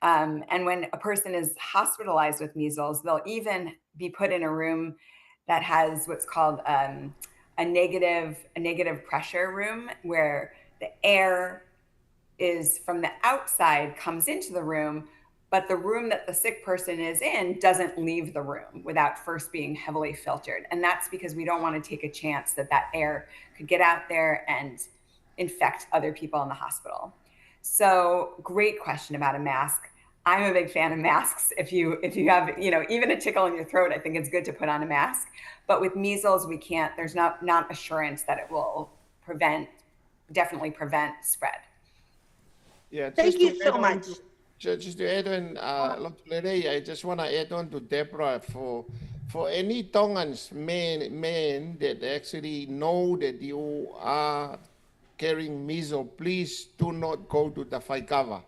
And when a person is hospitalized with measles, they'll even be put in a room that has what's called a negative pressure room, where the air is from the outside comes into the room, but the room that the sick person is in doesn't leave the room without first being heavily filtered. And that's because we don't want to take a chance that air could get out there and infect other people in the hospital. So great question about a mask. I'm a big fan of masks. If you have, even a tickle in your throat, I think it's good to put on a mask. But with measles, we can't, there's not assurance that it will definitely prevent spread. Yeah, thank you so much. Just to add on, I just want to add on to Deborah for any Tongans men that actually know that you are carrying measles, please do not go to the Waikava.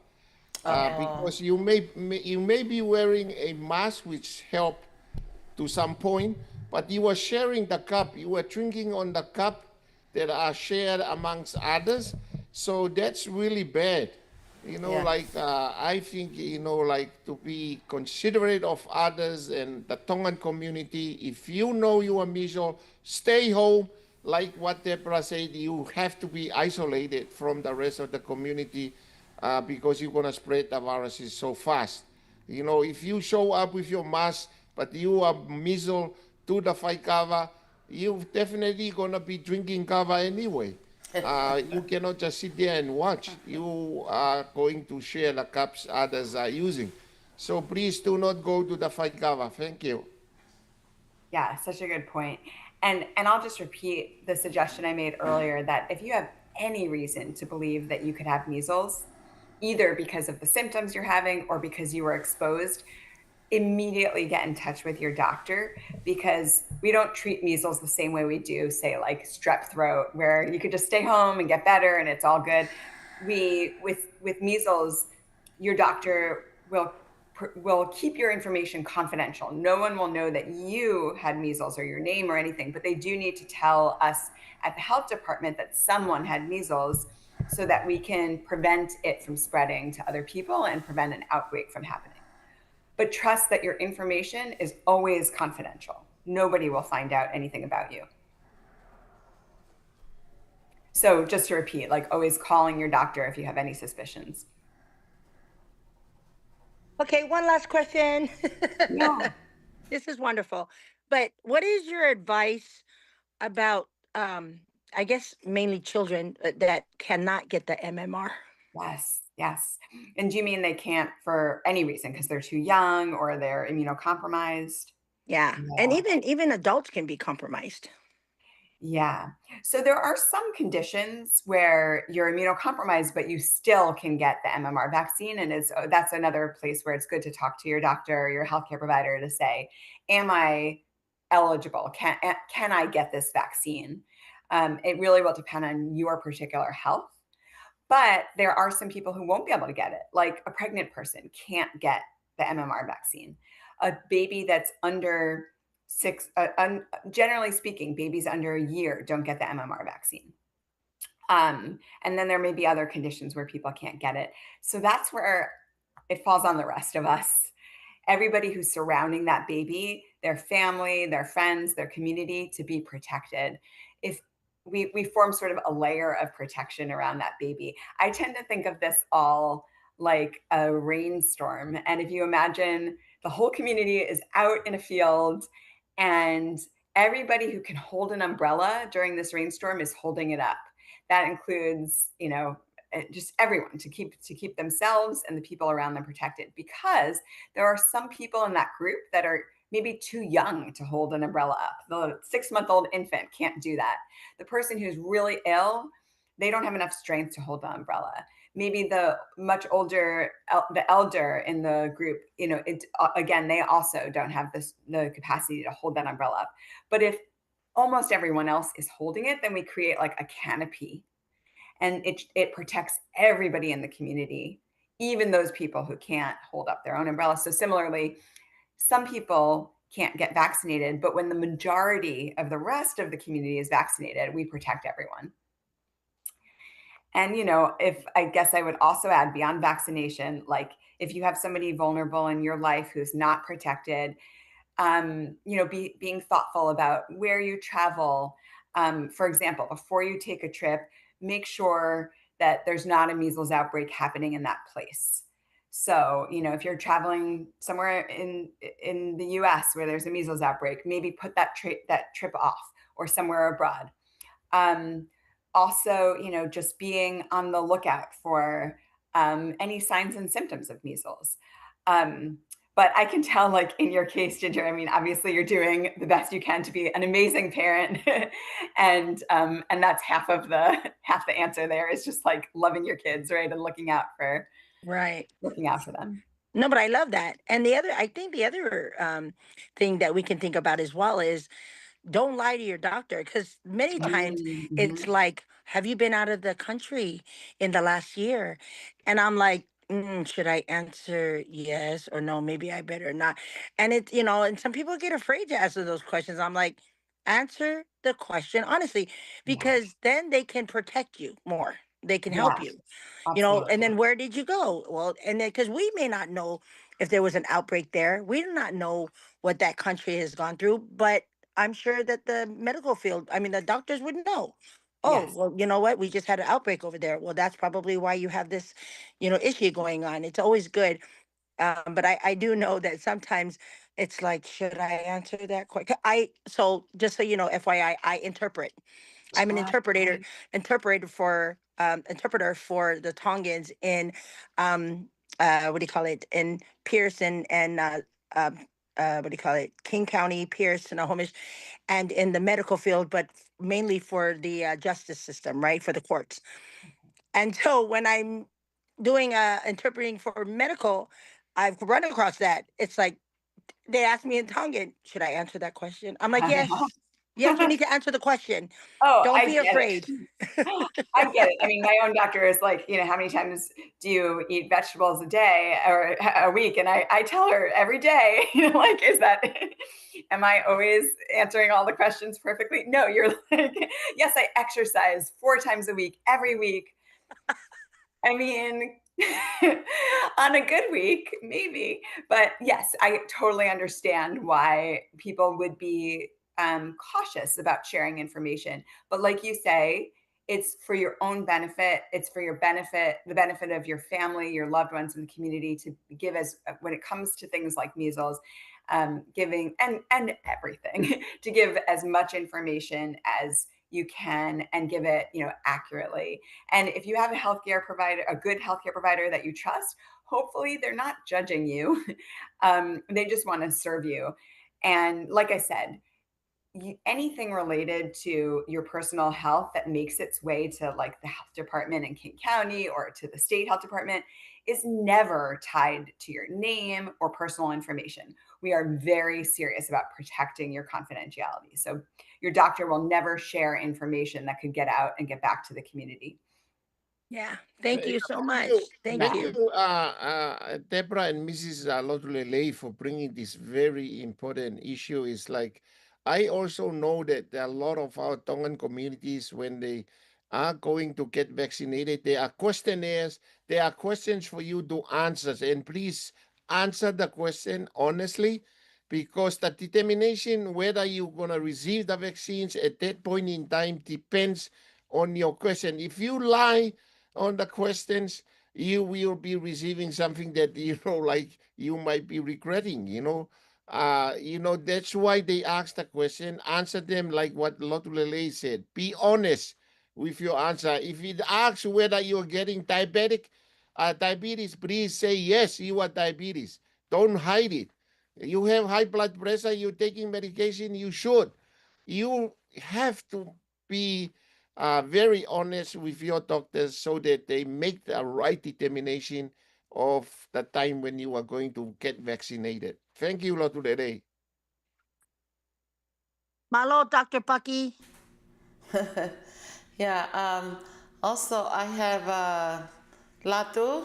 Because you may be wearing a mask which help to some point, but you are sharing the cup, you are drinking on the cup that are shared amongst others, so that's really bad. I think, to be considerate of others and the Tongan community. If you know you are measles, stay home. Like what Deborah said, you have to be isolated from the rest of the community, because you're going to spread the viruses so fast. If you show up with your mask, but you are measles to the Waikava, you're definitely gonna be drinking kava anyway. You cannot just sit there and watch. You are going to share the cups others are using. So please do not go to the fight kava. Thank you. Yeah, such a good point. And I'll just repeat the suggestion I made earlier that if you have any reason to believe that you could have measles, either because of the symptoms you're having or because you were exposed, immediately get in touch with your doctor, because we don't treat measles the same way we do, say, like strep throat, where you could just stay home and get better and it's all good. With measles, your doctor will keep your information confidential. No one will know that you had measles or your name or anything, but they do need to tell us at the health department that someone had measles so that we can prevent it from spreading to other people and prevent an outbreak from happening. But trust that your information is always confidential. Nobody will find out anything about you. So just to repeat, like always calling your doctor if you have any suspicions. Okay, one last question. Yeah. This is wonderful. But what is your advice about, I guess, mainly children that cannot get the MMR? Yes, yes. And do you mean they can't for any reason because they're too young or they're immunocompromised? Yeah, and Yeah. even adults can be compromised. Yeah. So there are some conditions where you're immunocompromised, but you still can get the MMR vaccine. And that's another place where it's good to talk to your doctor or your healthcare provider to say, am I eligible? Can I get this vaccine? It really will depend on your particular health. But there are some people who won't be able to get it, like a pregnant person can't get the MMR vaccine. A baby that's under generally speaking, babies under a year don't get the MMR vaccine. And then there may be other conditions where people can't get it. So that's where it falls on the rest of us. Everybody who's surrounding that baby, their family, their friends, their community, to be protected. If we form sort of a layer of protection around that baby. I tend to think of this all like a rainstorm. And if you imagine the whole community is out in a field and everybody who can hold an umbrella during this rainstorm is holding it up. That includes, just everyone to keep themselves and the people around them protected, because there are some people in that group that are maybe too young to hold an umbrella up. The 6-month-old infant can't do that. The person who's really ill, they don't have enough strength to hold the umbrella. Maybe the much older, the elder in the group, again, they also don't have the capacity to hold that umbrella up. But if almost everyone else is holding it, then we create like a canopy, and it protects everybody in the community, even those people who can't hold up their own umbrella. So similarly, some people can't get vaccinated, but when the majority of the rest of the community is vaccinated, we protect everyone. And if I guess I would also add, beyond vaccination, like if you have somebody vulnerable in your life who's not protected, being thoughtful about where you travel. For example, before you take a trip, make sure that there's not a measles outbreak happening in that place. So, if you're traveling somewhere in the U.S. where there's a measles outbreak, maybe put that trip off, or somewhere abroad. Um, Also, just being on the lookout for any signs and symptoms of measles. Um, but I can tell, like in your case, Ginger, I mean, obviously you're doing the best you can to be an amazing parent, and that's half the answer. There is just like loving your kids, right, and Right. looking out for them. No, but I love that. And I think the other thing that we can think about as well is, don't lie to your doctor, because many times Mm-hmm. it's like, have you been out of the country in the last year? And I'm like, should I answer yes or no? Maybe I better not. And and some people get afraid to answer those questions. I'm like, answer the question honestly, Yeah, because then they can protect you more. They can help yeah, you, and absolutely. then where did you go? Well, and then because we may not know if there was an outbreak there, we do not know what that country has gone through, but I'm sure that the medical field, I mean, the doctors would know. Oh, Yes. well, you know what? We just had an outbreak over there. Well, that's probably why you have this, issue going on. It's always good. But I do know that sometimes it's like, should I answer that question? So just so you know, FYI, I interpret. I'm an interpreter for the Tongans in, what do you call it, in Pierce and um, what do you call it, King County, Pierce and Snohomish, and in the medical field, but mainly for the justice system, right, for the courts. And so when I'm doing interpreting for medical, I've run across that. It's like they asked me in Tongan, should I answer that question? I'm like, yes, yes, you need to answer the question. Oh, Don't I be get it. afraid. I get it. I mean, my own doctor is like, how many times do you eat vegetables a day or a week? And I tell her every day, like, am I always answering all the questions perfectly? No, you're like, yes, I exercise 4 times a week, every week. I mean, on a good week, maybe. But yes, I totally understand why people would be cautious about sharing information. But like you say, it's for your own benefit. It's for your benefit, the benefit of your family, your loved ones in the community to give when it comes to things like measles, giving and everything to give as much information as you can and give it, accurately. And if you have a good healthcare provider that you trust, hopefully they're not judging you. They just want to serve you. And like I said, anything related to your personal health that makes its way to like the health department in King County or to the state health department is never tied to your name or personal information. We are very serious about protecting your confidentiality. So your doctor will never share information that could get out and get back to the community. Yeah. Thank you so much. Thank Thank you. you, Deborah and Mrs. Lotulele for bringing this very important issue. Is like, I also know that a lot of our Tongan communities, when they are going to get vaccinated, there are questionnaires, there are questions for you to answer. And please answer the question honestly, because the determination whether you're going to receive the vaccines at that point in time depends on your question. If you lie on the questions, you will be receiving something that like you might be regretting. That's why they ask the question. Answer them like what Lotulele said. Be honest with your answer. If it asks whether you're getting diabetes, please say yes, you are diabetes. Don't hide it. You have high blood pressure, you're taking medication, you should. You have to be very honest with your doctors so that they make the right determination of the time when you are going to get vaccinated. Thank you, Lotulele. Malo, Dr. Bucky. Yeah. Also, I have Latu.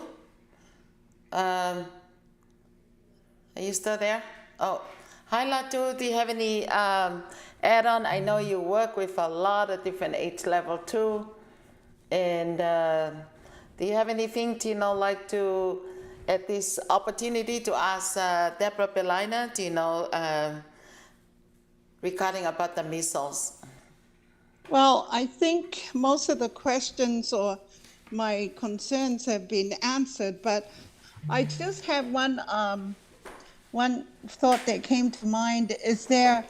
Are you still there? Oh, hi Latu. Do you have any add-on? I know you work with a lot of different age level too, and do you have anything like to at this opportunity to ask Deborah Belina? Regarding about the measles? Well, I think most of the questions or my concerns have been answered, but I just have one thought that came to mind. Is there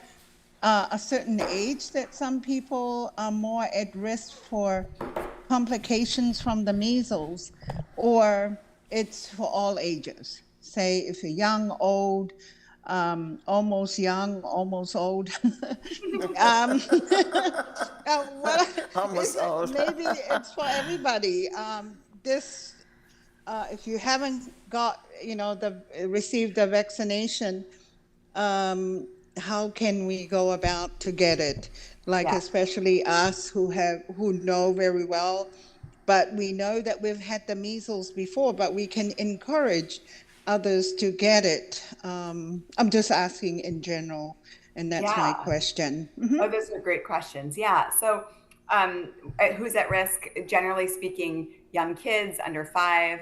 a certain age that some people are more at risk for complications from the measles, or it's for all ages? Say if you're young, old, almost young, almost old. Almost old. Maybe it's for everybody. If you haven't received the vaccination, how can we go about to get it? Like, Yeah. especially us who know very well, but we know that we've had the measles before, but we can encourage others to get it. I'm just asking in general, and that's my Yeah. question. Oh, those are great questions. Yeah. So, who's at risk? Generally speaking, young kids under 5.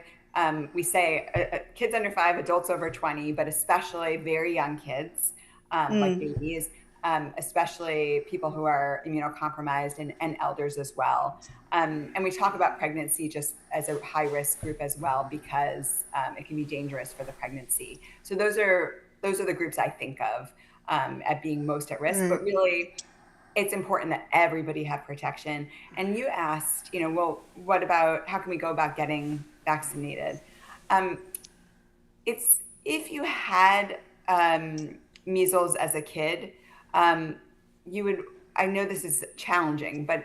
We say kids under 5, adults over 20, but especially very young kids, like babies, especially people who are immunocompromised and elders as well. And we talk about pregnancy just as a high risk group as well, because it can be dangerous for the pregnancy. So those are those are the groups I think of at being most at risk. But really, it's important that everybody have protection. And you asked, well, what about, how can we go about getting vaccinated? It's, if you had measles as a kid, you would, I know this is challenging, but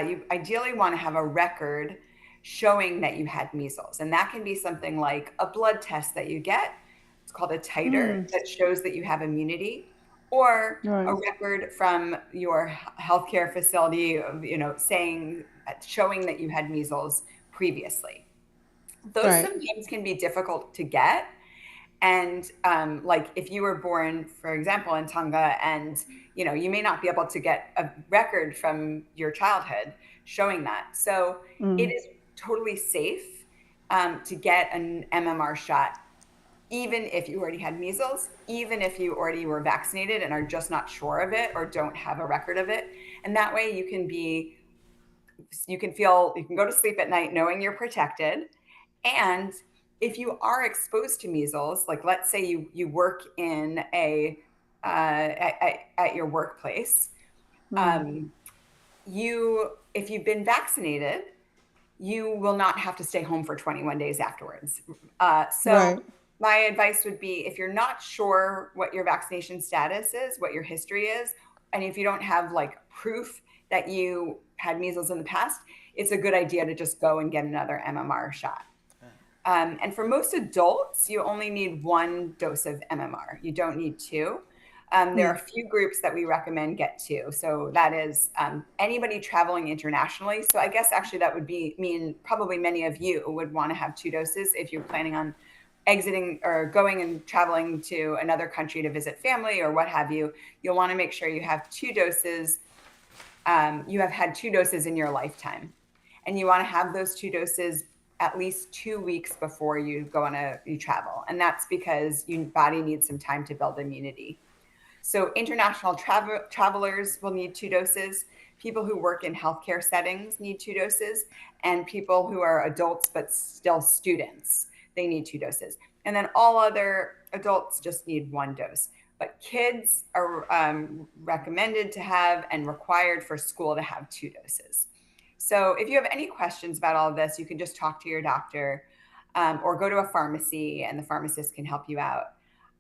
you ideally want to have a record showing that you had measles. And that can be something like a blood test that you get. It's called a titer that shows that you have immunity, or a record from your healthcare facility, showing that you had measles previously. Those sometimes can be difficult to get. And like if you were born, for example, in Tonga, and you may not be able to get a record from your childhood showing that. So it is totally safe to get an MMR shot, even if you already had measles, even if you already were vaccinated and are just not sure of it or don't have a record of it. And that way you can go to sleep at night knowing you're protected. And if you are exposed to measles, like let's say you work in at your workplace, if you've been vaccinated, you will not have to stay home for 21 days afterwards. My advice would be, if you're not sure what your vaccination status is, what your history is, and if you don't have like proof that you had measles in the past, it's a good idea to just go and get another MMR shot. And for most adults, you only need 1 dose of MMR. You don't need 2. There are a few groups that we recommend get 2. So that is anybody traveling internationally. So I guess actually that would mean probably many of you would want to have 2 doses if you're planning on exiting or going and traveling to another country to visit family or what have you. You'll want to make sure you have 2 doses. You have had 2 doses in your lifetime, and you want to have those 2 doses at least 2 weeks before you go on you travel. And that's because your body needs some time to build immunity. So international travelers will need 2 doses. People who work in healthcare settings need 2 doses, and people who are adults but still students, they need 2 doses. And then all other adults just need 1 dose. But kids are recommended to have and required for school to have 2 doses. So if you have any questions about all of this, you can just talk to your doctor or go to a pharmacy, and the pharmacist can help you out.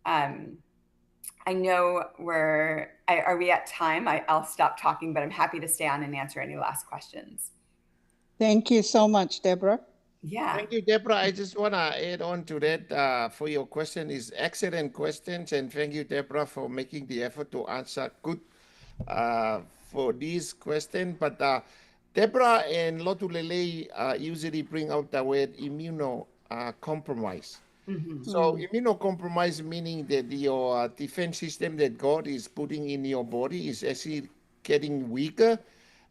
I know are we at time? I'll stop talking, but I'm happy to stay on and answer any last questions. Thank you so much, Deborah. Yeah. Thank you, Deborah. I just want to add on to that for your question. Is excellent questions, and thank you, Deborah, for making the effort to answer good for this question. But Deborah and Lotulele usually bring out the word immunocompromise. So immunocompromised meaning that your defense system that God is putting in your body is actually getting weaker.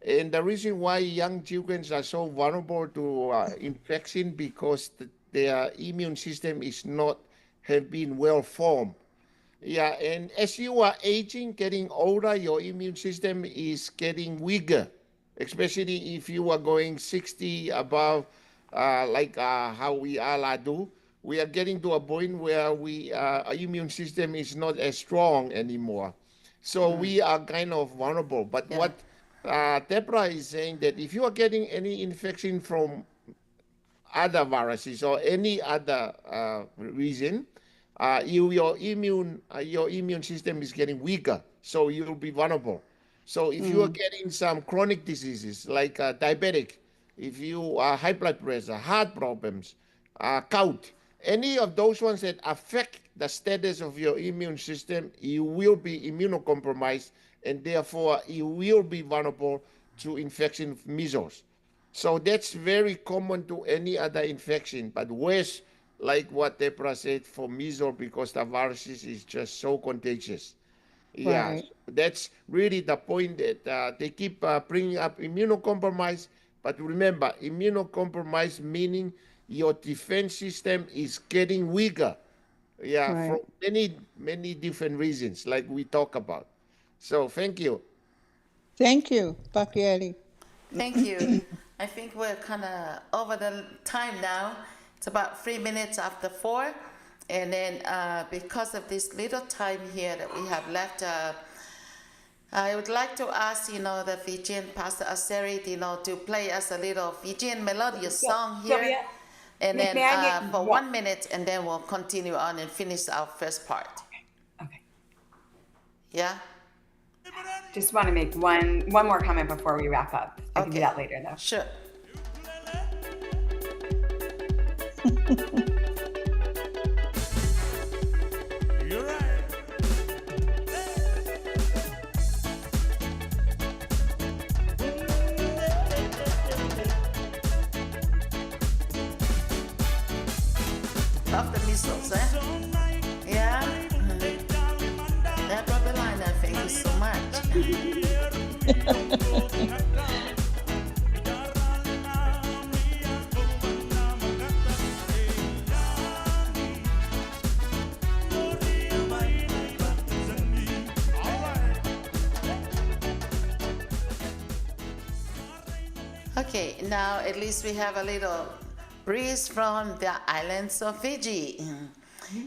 And the reason why young children are so vulnerable to infection because their immune system is not have been well formed. Yeah, and as you are aging, getting older, your immune system is getting weaker, especially if you are going 60 above, how we all do. We are getting to a point where our immune system is not as strong anymore. So we are kind of vulnerable. But what Deborah is saying, that if you are getting any infection from other viruses or any other reason, your immune system is getting weaker, so you'll be vulnerable. So if you are getting some chronic diseases like diabetic, if you are high blood pressure, heart problems, gout, any of those ones that affect the status of your immune system, you will be immunocompromised, and therefore you will be vulnerable to infection of measles. So that's very common to any other infection, but worse, like what Deborah said, for measles, because the virus is just so contagious. Yeah, that's really the point that they keep bringing up immunocompromised. But remember, immunocompromised meaning your defense system is getting weaker. Yeah, for many different reasons, like we talk about. So thank you. Thank you, Pakieli. Thank you. I think we're kind of over the time now. It's about 3 minutes after 4. And then because of this little time here that we have left, I would like to ask, the Fijian Pastor Aseri, to play us a little Fijian melodious song here. Sylvia, And may then I make for one? 1 minute, and then we'll continue on and finish our first part. Okay. Yeah? Just want to make one more comment before we wrap up. I can do Okay. that later, though. Sure. You're right. Of the measles, eh? Yeah? That rubber liner, thank you so much. Okay, now at least we have a little breeze from the islands of Fiji.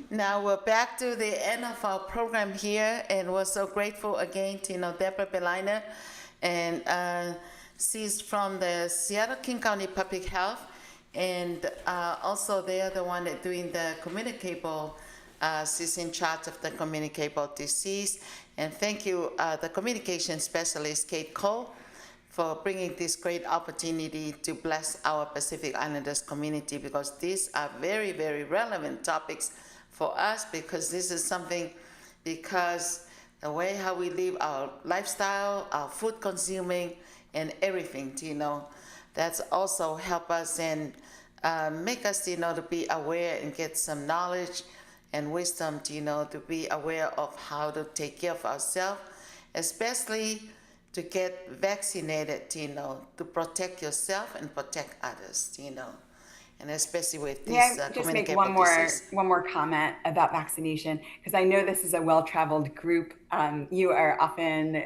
Now we're back to the end of our program here, and we're so grateful again to Deborah Beliner, and she's from the Seattle King County Public Health, and also they are the one that doing the communicable. She's in charge of the communicable disease, and thank you, the communication specialist Kate Cole, for bringing this great opportunity to bless our Pacific Islanders community, because these are very, very relevant topics for us, because this is something, because the way how we live our lifestyle, our food consuming, and everything, that's also help us and make us, to be aware and get some knowledge and wisdom, to be aware of how to take care of ourselves, especially to get vaccinated, to protect yourself and protect others, and especially with May this I just make communicable disease. one more comment about vaccination, because I know this is a well-traveled group. You are often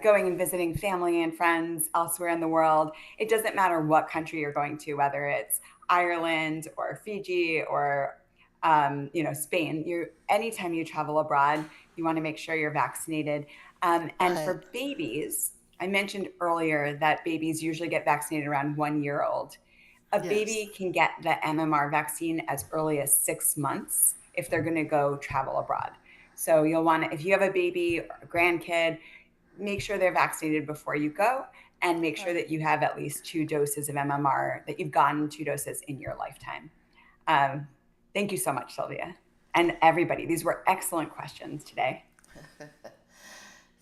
going and visiting family and friends elsewhere in the world. It doesn't matter what country you're going to, whether it's Ireland or Fiji or Spain. Anytime you travel abroad, you want to make sure you're vaccinated. And for babies, I mentioned earlier that babies usually get vaccinated around 1 year old. A baby can get the MMR vaccine as early as 6 months if they're going to go travel abroad. So you'll want to, if you have a baby or a grandkid, make sure they're vaccinated before you go, and make sure that you have at least 2 doses of MMR, that you've gotten 2 doses in your lifetime. Thank you so much, Sylvia, and everybody. These were excellent questions today.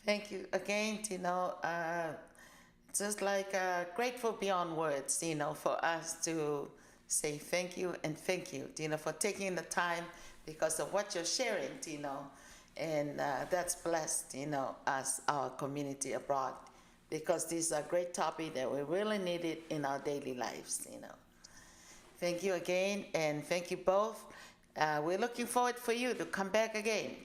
Thank you again, just like grateful beyond words, for us to say thank you and thank you, for taking the time, because of what you're sharing, and that's blessed, us, our community abroad, because these are great topics that we really need it in our daily lives, Thank you again, and thank you both. We're looking forward for you to come back again,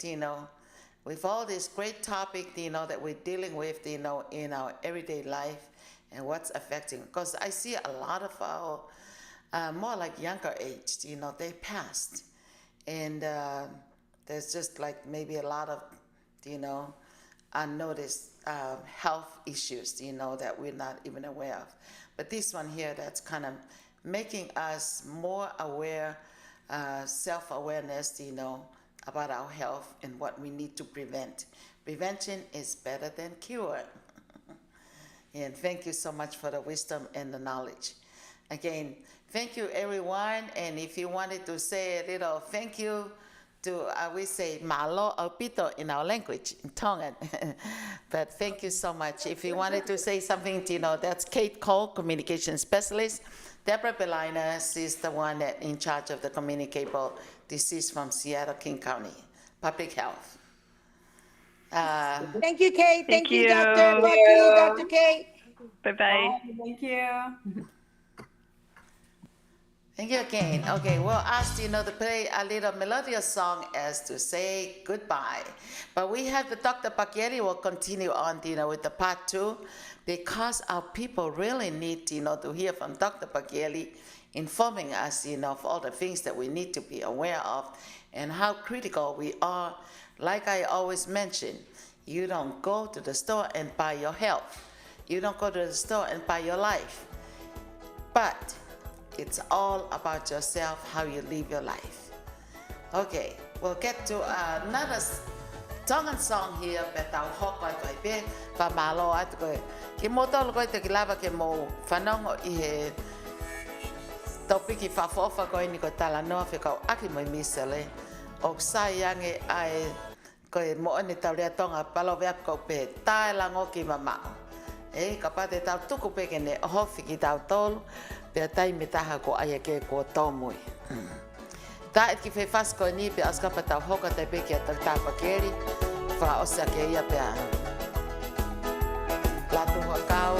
with all this great topic, that we're dealing with, in our everyday life, and what's affecting. Because I see a lot of our more like younger age, they passed, and there's just like maybe a lot of, unnoticed health issues, that we're not even aware of. But this one here, that's kind of making us more aware, self-awareness, about our health and what we need to prevent. Prevention is better than cure. And thank you so much for the wisdom and the knowledge. Again, thank you, everyone. And if you wanted to say a little thank you to, we say malo alpito in our language, in Tongan. But thank you so much. If you wanted to say something, that's Kate Cole, communication specialist. Deborah Belina is the one that in charge of the communicable disease from Seattle King County Public Health. Thank you, Kate. Thank you, you. Dr. Bucky, Dr. Kate. Bye-bye. Bye. Thank you. Thank you again. Okay, we'll ask Dino to play a little melodious song as to say goodbye. But we have the Dr. Paglieri will continue on, Dino, with the part 2 because our people really need, to hear from Dr. Paglieri informing us, of all the things that we need to be aware of and how critical we are. Like I always mention, you don't go to the store and buy your health. You don't go to the store and buy your life. But it's all about yourself, how you live your life. Okay, we'll get to another Tongan song here, but I'll hop like I be, but malo at go. Kimoto go to Gilava Kemo, Fanongo I topiki fa fofa ko ni ko tala no fe ko aki mo misele o sayange ai ko mo ni taulia tonga palo ve ko pe tai la ngo ki mama e kapate tau tuku pe ke ne hofi ki tau tol pe tai me taha ko ai ke ko tomui ta et ki fe fas ko ni pe aska pa tau hoka te pe ki ta ta pakeri fa osa ke ia pe la tu ho kau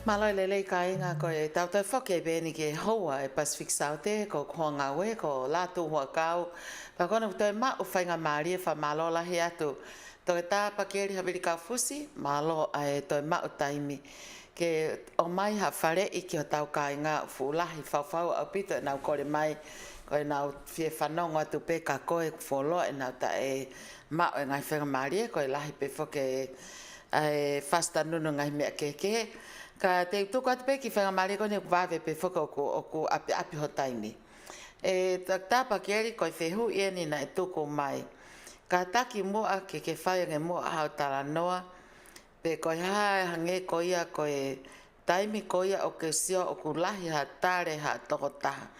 Maloi lele ka inga ko e tau tau whake bēni ke hoa e Pacific South e ko kuanga we ko lātu hua kau. Pa kona toi ma u whainga maari e wha malo lahi atu. Toi tā pakeri hawiri ka fusi, malo ai toi ma u taimi. Ke o mai ha whare i ki o tau ka inga fulahi whawhau au pito e nau kore mai. Ko e nau fie whanongo atu pe ka koe wholo e nau ta e ma o e ngai whainga maari e ko e lahi pe whake e fasta nunu ngai mea keke. Ka te tuku atu pe ki whainga maari ko ne wawe pe whaka o ku api ho taimi. E tāpa ki eri koe whehu i eni na e tuku mai. Ka taki mua ke whainga mua hau tala noa. Pe koe hae hange ko ia koe taimi ko ia o ke sio o ku lahi ha tare ha toko taha.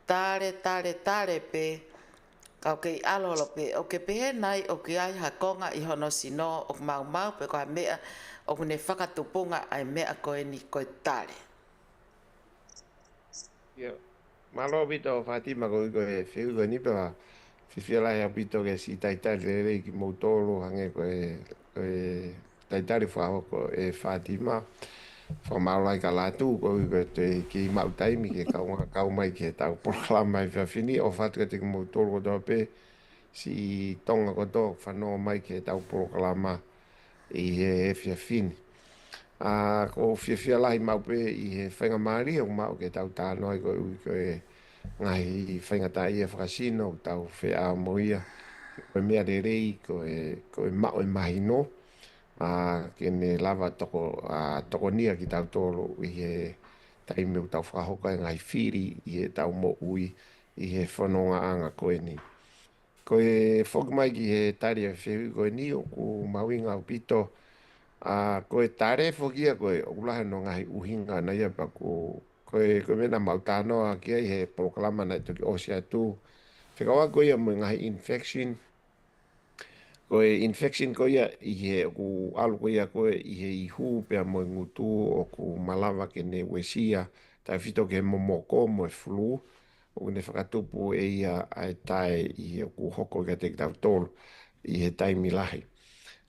Tare pe ka o ke i alolo pe o ke pehe nai o ke ai ha konga i hono sino o mau pe koe mea o kune whakatupunga ai mea koe ni koe tare. Ia, malo pito Fatima ko e whiu ko ni pa whiwhia lai a pito ke si taitari rei ki mautoro hange ko e taitari whahoko e Fatima. Wha maulai ka lātu ko te ki mautaimi ke kau mai ke tau proklama i whiawhini o whatu ka te ki mautoro ko tō pe si tonga ko tō whanoa mai ke tau proklama i he whiawhini. Ko whiawhia lahi maupe i he whainga maari o mau ke tau tānoa ko ui ko e ngahi whainga tā ia whakasino tau whea moia ko e mea re rei ko e mau e mahino ke ne lava toko nia ki tau tōro i he taime u tau whahoka e ngai whiri i he tau mo ui i he whanonga anga koe ni. Ko e whoki mai ki he tari a whiu koe ni o ku mawinga o pito ko e tare whokia koe o kulahe no ngahi uhinga na ia pa koe mena mautanoa ki ai he proklama na toki osia tu. Whikawa koe ia mo ngahi infection ko e infection ko ia i he ku alu ko ia ko i he ihu pe mo ngutu o ku malawa ke ne wesia ta fito ke momoko mo flu o ne whakatupu e ia ai tae i he ku hoko ke te tau tolu i he taimi lahi.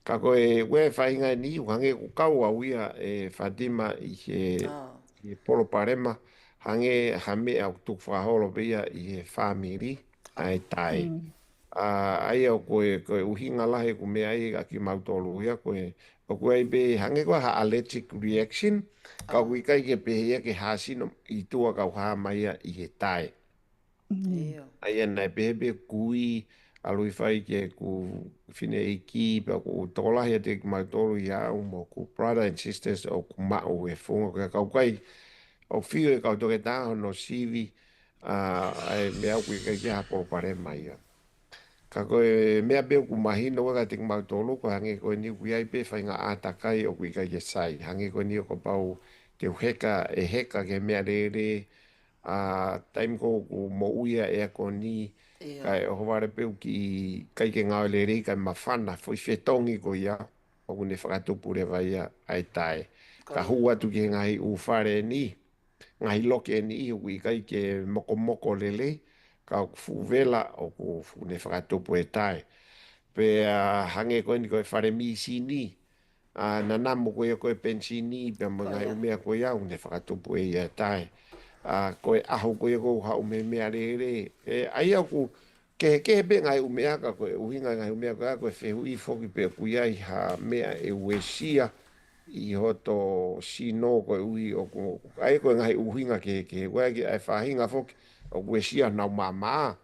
Ka koe we whainga ni uhange ku kau au ia e Fatima i he polo parema hange hame au tuk whaholo pe ia i he whamiri ai tae. Ai au koe uhinga lahe ku mea i ki mautolu ia koe o koe be hange koe ha allergic reaction ka kui kai ke pehe ke hasino i tua kau haa mai i he tae. Ai anai pehe be kui alui whai ke ku whine i ki pa ku tokolahi te ki mautolu ia au mo ku brother and sisters o ku mao e whunga koe kau kai o whiu e kau toke tāho no sivi ai mea kui kai ki hapo pare mai ia. Ka koe mea beo ku mahino waka te mautolo ko hange koe ni kui ai pe whainga atakai o kui kai ke sai. Hange koe ni o ko pau te heka ke mea re taim ko ku mo uia e ako ni kai o ware peu ki kai ke ngau le rei kai mawhana foi whetongi ko ia o kune whakatupu re vai ai tae. Ka hua tu ke ngai u whare ni ngai loke ni ui kai ke moko lele ka fuwela o ku fune whakatopo e tae. Pe hange koe ni koe whare misi ni, na namu koe koe pensi ni, pe mga umea koe au ne whakatopo e ia tae. Koe aho koe koe ha ume mea re. Ai au ku ke be ngai umea ka koe uhinga ngai umea koe whehu i whoki pe kuia i ha mea e uesia i hoto sino koe ui o ku ai koe ngai uhinga ke koe ki ai whahinga whoki o uesia nau mama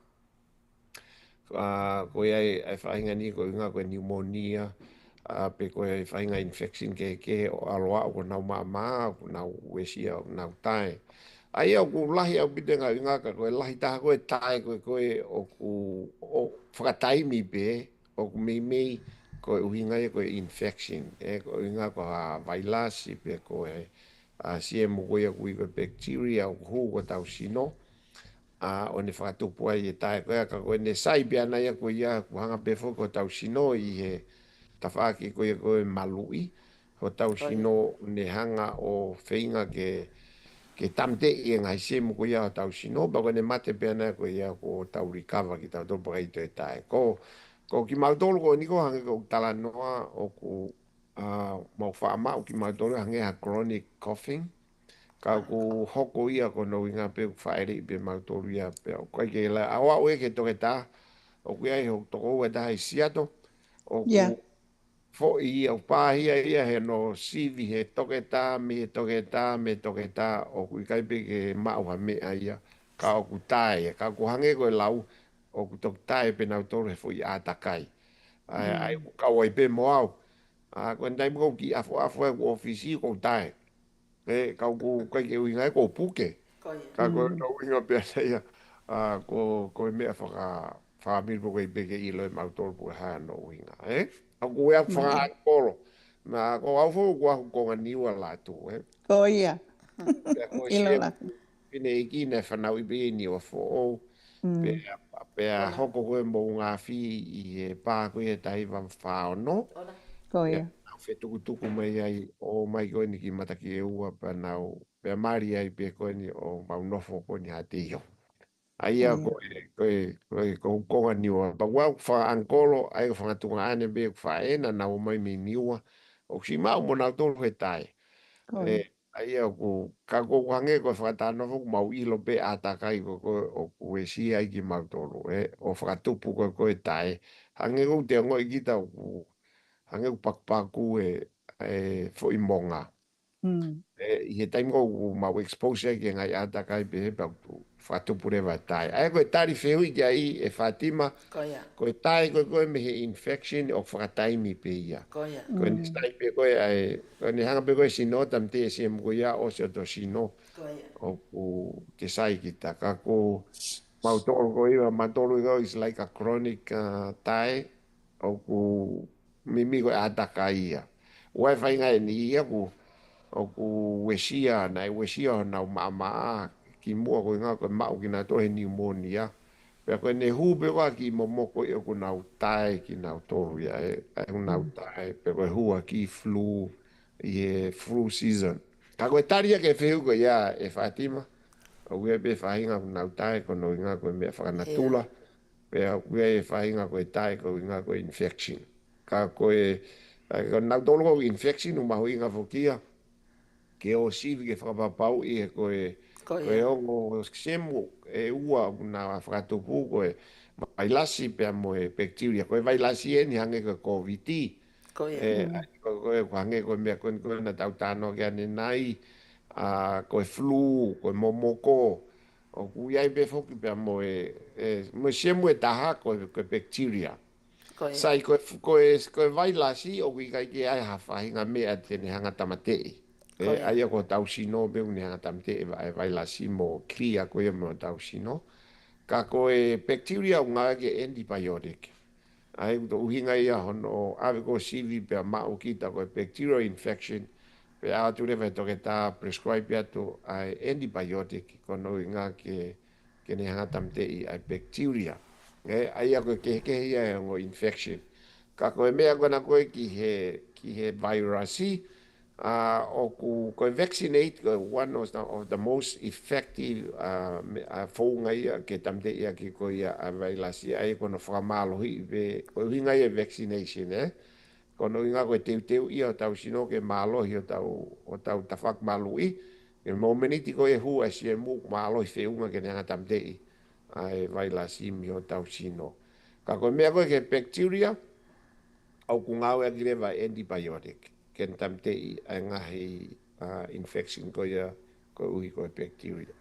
koe ai whahinga ni koe unga koe pneumonia pe koe whahinga infection ke o aloa o nau mama o nau uesia o nau tae ai au ku lahi au bitenga unga ka koe lahi taha koe tae koe o ku whakataimi pe o ku mei koe uhinga e koe infection koe unga koe vailasi pe koe siemu koe koe bacteria o hu ko tau sino o ne whakatupu ai e tae koe ka koe ne sai pia nai a koe ia kuhanga pefo ko tau sino i he tawhaki koe malui ho tau sino ne hanga o whainga ke tamte i ngai semu koe ia o tau sino pa koe ne mate pia nai koe ia ko tau rikava ki tau topa kai te tae ko ki mautolo ko niko hange ko tala noa o ku mau whaamau ki mātoro hangea chronic coughing. Ka ku hoko ia ko no inga pe whaere i pe mātoro ia pe o kai ke la awa oe ke toke tā o ku ai ho toko ua tā i siato o Yeah. ku fo i au pāhia ia he no sivi he toke tā me toke tā me toke tā o ku i kai pe ke mau ha mea ia ka o ku tāe ka ku hange koe lau o ku toke tāe pe nau he fo i ātakai ai ka wai pe moau ko ndai mo ki afo e ku ofisi ko tāe ka ku kai ke uinga ko puke ka ko no uinga pe ia ko me fa mi ko i pe ke i lo mau tolu pu ha no uinga aku ia fa kolo na ko au fo ko ngani wala tu Ko ia. pe ko Ilo sie la. pine iki ne fa na ibe ni o fo pe pe hoko ko mo nga fi i pa ko e tai va fa no Ko pe ia. au fe tuku mai ai o mai ko ni ki mata ki e ua pa na pe mari ai pe ko ni o mau nofo ko ni ate yo ai a ko ngani wa pa wa fa ankolo ai fa tunga ane be fa ena na o mai mi niwa o si mau mo na to he tai Ko ia. ai ko ka ko hange ko fa ta no mau i lo pe ata kai ko o ko e si ai ki mau to o fa tupu ko e tai hange ko te ngo i kita ko hange ko pak paku fo i monga i he taimi ko mau exposure ki ngai ata kai pe pa fa tupu re va tai ai ko tari feu i ai e Fatima ko e tai ko me he infection o fa taimi pe ia ko ni stai pe ko ai ko ni hanga pe ko sino tam te se mo ya o se to sino o te sai ki ta ka ko mau to ko ia ma to lo is like a chronic tai o ku mimi ko ata kai ia wa fa ngai ni ia ku o ku wesia na wesia na mama ki mo ko nga ko ma ki na to he pneumonia pe ko ne hu pe wa ki mo ko e ku na tai ki na to ya e na tai pe ko hu ki flu e flu season ka ko taria ke fe ko ya e Fatima o we be fa inga na tai ko no nga ko me fa na tula pe we fa inga ko tai ko nga ko infection ka ko e na to infection ma ho inga fo kia ke o sivi ke whakapapau i ko e ongo semu e ua na whakatupu ko e vailasi pe mo e bacteria ko e vailasi e ni hange ko COVID ko e hange ko mea ko na tautano ke ane nai ko e flu ko e momoko o ku iai pe foki pe mo mo semu e taha ko e bacteria sai ko e vailasi o ki kai ke ai hawhahinga mea tene hanga tamatei ai ko tau sino be un hanga tamte vai la simo clia ko e mo tau sino ka ko e bacteria unga ke antibiotic ai do hinga ia hono ave ko sivi pe ma o kita ko bacterial infection pe a tu le veto ke ta prescribe ya to ai antibiotic ko no inga ke ne hanga tamte ai bacteria ai ko ke ia ngo infection ka ko e mea ko na ko ki he virusi o ku vaccinate one of the most effective fōunga ia ke tamte ia ki ko ia a vailasi ai kono whakamalo hi ve ko hinga ia vaccination kono inga ko teu ia o tau sino ke malo hi o tau tawhak malu i ke momeniti ko e hu a si e mu malo i whiunga ke nanga tamte i ai vailasi mi o tau sino ka ko mea ko ke bacteria au ku ngau e gireva antibiotic ken tamte i ngahi infection ko ia ko ui ko bacteria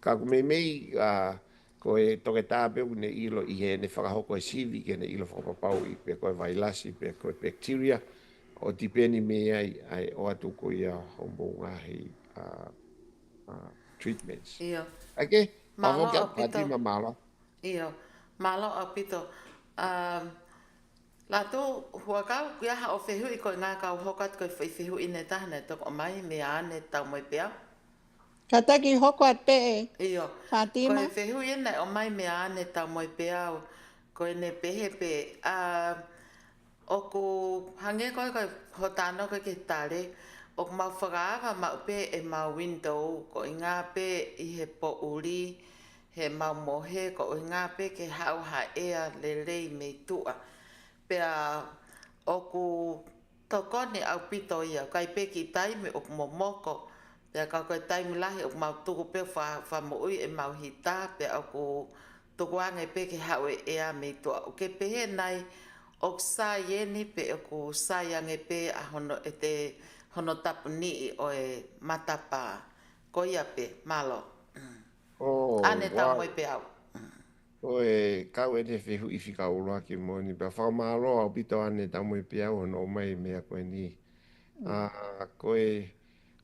ka ku mei ko e toke tape ne ilo i he ne whakahoko e sivi ke ne ilo whakapau i pe ko e vailasi pe ko e bacteria o tipeni me ai o atu ko ia hombo ngahi treatments ake Malo pavokia a pito. Fatima mala Malo a pito. La to huakau kia ha o whehu i koe ngā kau hokat koe whehu i ne tahane toko mai me ane tau mai pia. Ka taki hoko at pe e. Koe Fatima. whehu i nei o mai me ane tau mai pia o koe ne pehe pe. O ku hange koe koe hotano koe ke tare. O ku mau whakaawa mau pe e mau window ko i ngā pe i he po uri. He mau mohe ko i ngā pe ke hau ha ea le rei me tua. Pea o ku to kone au pito ia kai peki taimi o momoko pe ka ko taimi lahi o mau tuku pe fa mo ui e mau hita pe au ko to wange peki hawe e a me to o ke pe nai o sa yeni pe o ko sa yange pe a hono e te hono tapuni o e matapa ko ia pe malo Oh, ane tau wow. moi pe au O e kau e te whihu i whika uloa ki moni. Pea whakamaro au pito ane tamu i pia o no mai mea koe ni. Koe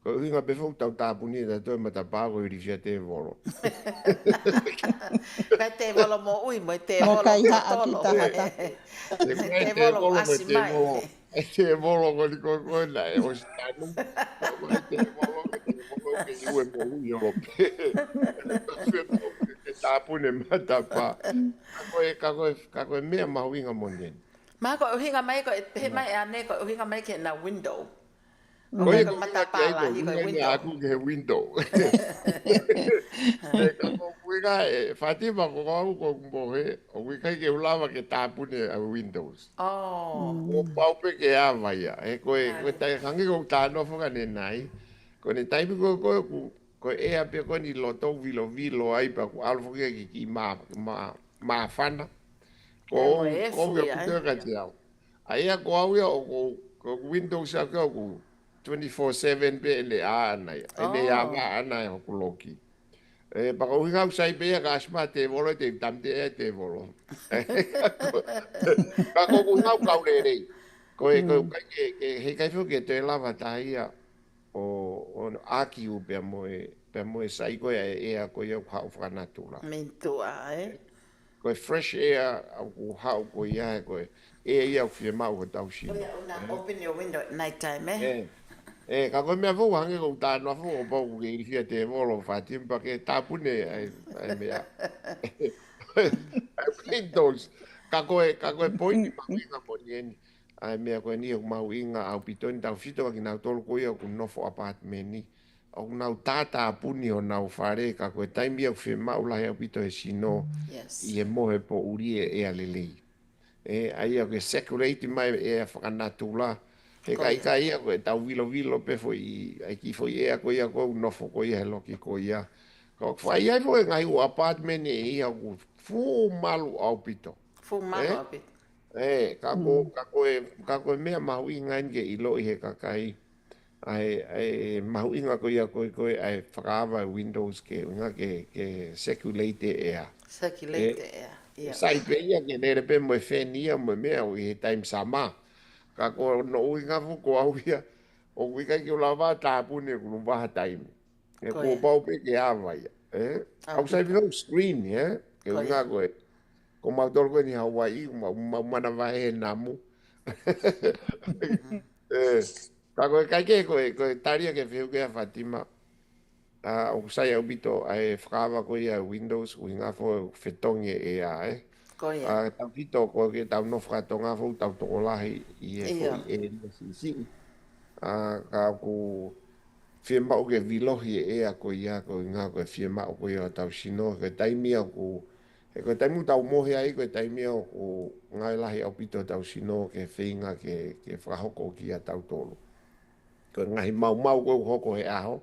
uhinga befo tau tāpuni e toi mata pāko i rifia te voro. kai te volo mo ui mo te Mo volo kai ko haa ki tolo tahata. Te koe te te volo volo me asi te mai volo. E te volo ko ni koe koe na e o stanu. Ka koe te volo ke ni ue mo ui o pe. Ke tāpune mata pā. Ka koe mea mahuinga monien. ma ko uhinga mai ko he mai ane ko uhinga mai ke na window o Koe kai ko ko mata winga ki pala aito, hi ko winga ni window aku ke he window. E ka ko winga e Fatima ko kau ko mbohe, o winga ke ulawa ke tāpune a windows. oh O paupe ke a vaia, e koe tai hangi ko tāno whaka ne nai, ko ne taipi ko e a pe ko ni loto vilo ai pa ko alfo ke ki ma whana, e mo ko e ko fu ke ya putea ka te au. Ai a ko au ia ko windows a ko 24/7 pe ele a ana ia, ele a oh va ana ia ko loki. E pa ko hinga usai pe ka asma te volo te tamte e te volo. Ka ko hinga ka rei. Ko he kai fu ke te lava taia o aki u pe mo sai ko e a ko ia ka fa natura. mintua Ko fresh air au ko ha ko ia ko e ia fi ma o tau oh sino. yeah una open your window at night time Eh. Ka koe mea fau hange ko tāna fau o pau ke irifia te volo whatimpa ke tāpune ai mea. Ai Windows, ka koe poini mau inga mo nieni. Ai mea koe ni o mau inga au pitoni tau fito ki nau tolu koe au ku nofo apartment ni. Au nau tātā puni o nau whare ka koe taimi au whi mau lahi au pito e sino yes i e mohe po uri e alelei. Ai au ke sekurate mai e a whakanatula. He ko kai ia kai ia koe tau vilo pe foi ai ki foi e koe ia koe nofo koe ia loki koe ia. Ko fai ai foi ngai o apartment e ia ku fu malu au pito. fu malo Eh? a bit Ka koe mea mahu inga inge i lo i he kakai. Ai mahu inga koe ia koe ai whakawa Windows ke unga ke sekulate e a. circulate yeah Sai pe ia ke nere pe mo fenia mo mea o i he time sama. Ka ko no uinga fu ko au ia o wika ki o lava tāpune ku lumbaha taimi e ko ko ia pau pe ke awa ia au au sai pito vino screen ke ko unga ia ko mau tolu ko ni Hawaii mana vai he namu ka ko kai ke ko taria ke fiu ke a Fatima o sai au bito ai frava ko ia Windows uinga fo fetonge e ko ia tau fito ko ke tau no fratonga fo tau to lahi i e fo ia i e si ka ku firma o ke vilohi e a ko ia ko nga ko firma o ko ia tau sino ke taimi o ko e ko taimi tau mohe ai ko taimi o ko nga lahi au pito tau sino ke feinga ke frahoko ki a tau tolo ko nga hi mau ko hoko he aho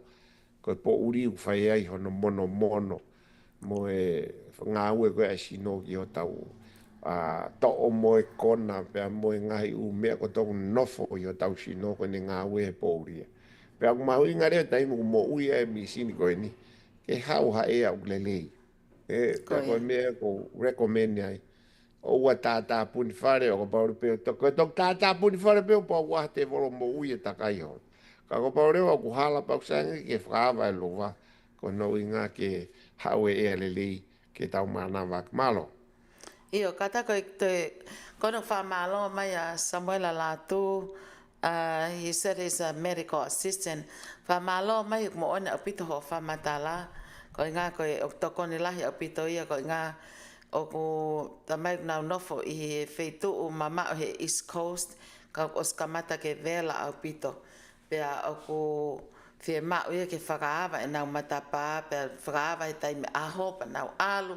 ko po uri u fai ai hono mono mo e ngā ue koe a sino ki o tau to o mo e kona pe a mo e ngai u mea ko tau nofo i o tau sino ko ne ngā ue e pouria pe a kumau i ngare tai mo ui e mi sini koe ni ke hau ha e au lelei pe ko a koe ia mea ko recommend ai o ua tātā puni whare o ko paure peo ko tok tātā puni whare peo pa ua te volo mo ui e takai hon ka ko paure o ku hala pa usangi ke whaawa e lova ko no i ngā ke hau e lelei ke tau mana wak malo. io kata ko te kono fa malo mai a Samuel Latu he said he's a medical assistant fa malo mai mo ona pito ho fa matala ko nga ko o to koni lahi o pito ia ko nga o ko tamai na nofo i feitu o mama o he East Coast ka os kamata ke vela o pito pe o ko firma o ia ke whakaava e nau matapa pe whakaava e taimi aho pa nau alu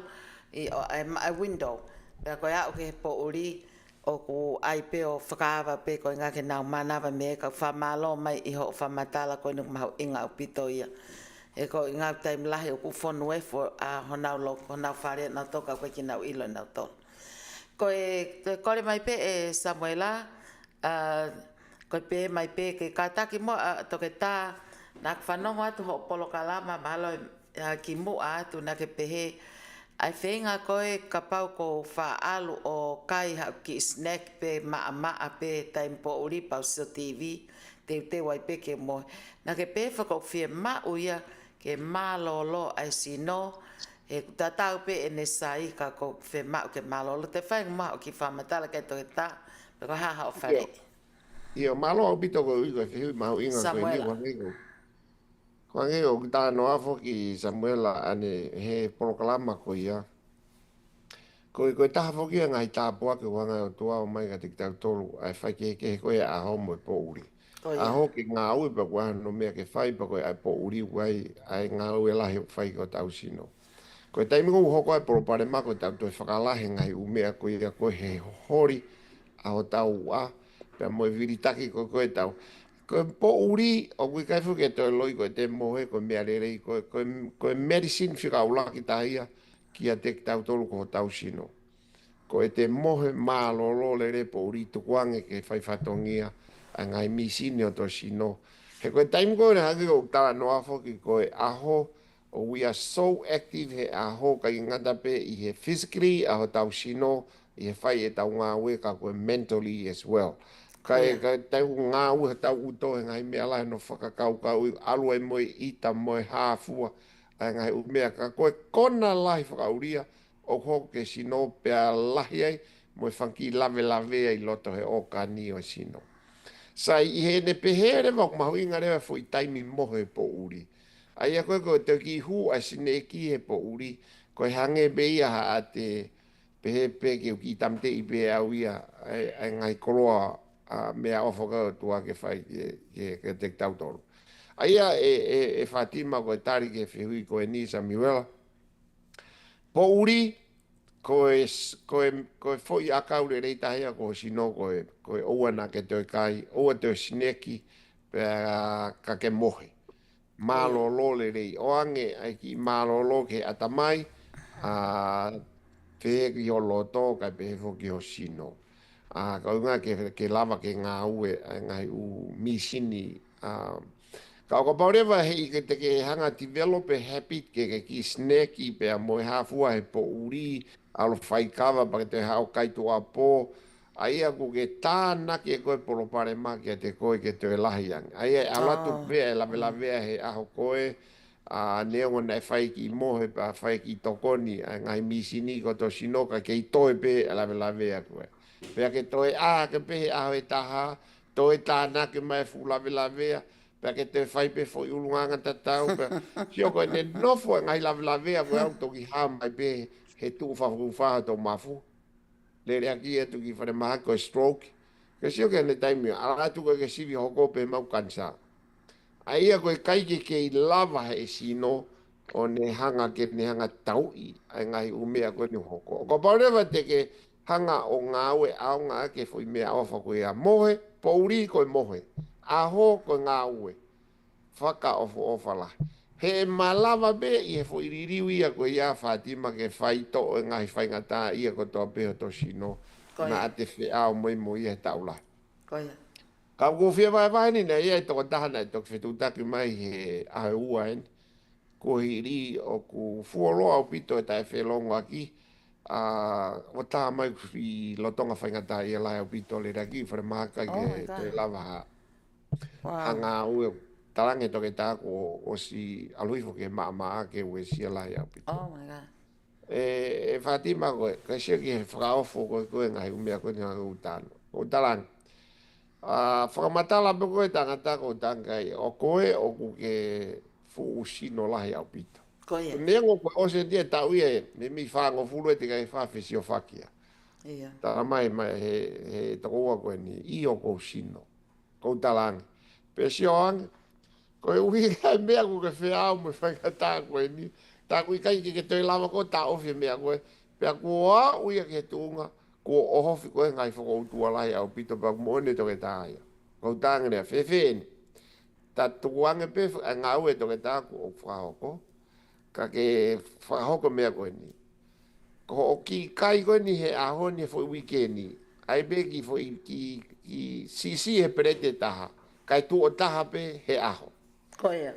i a window pe ko ia o ke po uri o ku ai pe o whakaawa pe ko inga ke nau manawa me ka whamalo mai i ho whamatala ko nuk mau inga o pito ia. E ko inga taim lahi o ku whonu e fo a honau lo, honau whare na toka koe ki nau ilo nau tolu. Ko e kore mai pe e Samuela, ko pe mai pe ke kataki mo toke tā nak whanongo atu ho polo kalama mahalo ki mo atu na ke pehe ai whenga koe ka pau ko whaalu o kai ha ki snack pe maa pe taim po uri pau so TV te wai pe ke mo na ke pe whako whia mau ia ke malolo ai sino e tatau pe e nesai ka ko whe mau ke malolo te whainga mau ki whamatala ke toke tā pe ko haha o whare Ia malo au pito ko ui ko whiu mau inga ko ni Samuela wangego. Wangego ki tā noa fo ki Samuela ane he proklama ko ia. Ko taha fo ki ngai tā pua ke wanga o tua o mai ka tik tau tolu ai whai ke koe a ho mo po uri. ko A ia ho ki ngā ui pa kua no mea ke whai pa koe ai po uri wai ai ngā ui lahi whai ko tau sino. Ko taimi ngu hoko ai poro pare mako tau toi whakalahe ngai umea ko ia koe he hori a ho tau a pia moe viritaki ko koe tau. Ko po uri o kui kai fuke toi loi ko te mohe ko mea rerei ko medicine whika ulaki tahia ki a te tau tolu ko tau sino. Ko e te mohe mālolo le re po uri tukuange ke whai whatongia a ngai misini o to sino. He koe taimi koe na haki o tala noa foki koe aho o we are so active he aho ka i ngata pe i he physically aho tau sino i he whai e tau ngā ue ka koe mentally as well. Kai tau ngā ue tau uto e ngai mea lai no whakakau kau alu e moe ita moe hāfua a ngai umea ka koe kona lai whakauria o hoko ke sino pea lahi ai moe whanki lave lave ai loto he o ka ni o sino. Sai i he ne pehere wak mahu inga rewa fo i taimi mohe po uri. Ai a koe koe te ki hu a sine ki he po uri koe hange beia ha a te pehe pe ke ki tamte i pe au ia ai ngai koroa mea ofoka o tua ke whai ke te tau tolu. Ai a e Fatima koe tari ke whihui koe ni Samuela. Po uri koe foi akau le rei tahia ko sino koe oua na ke toi kai, oua toi sineki pe ka ke mohe. Mālolo le rei oange ai ki mālolo ke atamai a te ki o loto kai pe hefo ki o sino. Ka unga ke lava ke ngā ue ngai u misini ka o paurewa hei ke te ke hanga develop a habit ke ki snacky pe a moe hafua he po uri alo whai kawa pa ke te hao kaitu a po ai aku ke tāna ke koe polo pare ma ke te koe ke te lahiang ai alatu pe e lawe lawe he aho koe a neongo nei whai ki mohe pa whai ki tokoni ngai misini ko to sinoka ke i toe pe lawe lawe a koe pe ke toe ke pe aho e taha toe tāna ke mai fu lawe lawe pe ke te whai pe fo i ulunganga tatau pe sio koe ne nofo ngai lawe lawe a koe au toki ha mai pe he tu whafu whaha tō mafu. Le rea ki e tu ki whare maha koe stroke. Ke sio ke ne taimi, ala tu koe ke sivi hoko pe mau kansa. A ia koe kai ke i lava he sino o ne hanga ke ne hanga taui ai ngai umea koe ni hoko. Ko paurewa te ke hanga o ngā ue au ngā ke fo i mea ofa koe a mohe, pouri koe mohe. Aho koe ngā ue. Whaka ofo ofa la. He malawa be i he fo iririu ia koe ia Fatima ke whai to o ngai whai ngata ia ko toa peho to sino na ate whi ao moi mo ia he taula. Koia. Ka ko whia vai vai ni na ia i toko tahana i toko whetutaki mai he ahe ua en. Ko hiri o ku fuoloa o pito e tae whelongo aki. O taha mai i lotonga whai ngata ia lai o pito le raki whare maka ke te lava ha. Hanga ue tarange toke tāko o si aluifo ke maa ke ue sia lai au pito. Oh my God. E Fatima koe, ka sia ki he whakaofo koe ngai umea koe ni hanga utano. O talang. Whakamatala pe koe tangata ko tangai o koe o ku ke fu usino lai au pito. Koia. Nengo koe o se tia tau ia me mi whango fulu e te kai whawhesi o whakia. Ia. Tā mai he takoa koe ni i o kou sino. Kou talang. Pe si o anga. Koe ui kai mea ko ke whea au me whaikata koe ni. Tā kui kai ke toi lama ko tā ofi mea koe. Pea kua ui ke tunga. ko o hofi ko ngai fo o tua lai au pito pa mo ne to ke taia ko tanga ne fe ni ta tuange pe nga u to ke ta ko fa ko ka ke fa ko me ko ni ko o ki kai ko ni he a ho ni fo weekend ai be ki fo ki si e prete taha kai tu o taha pe he aho Ko ia.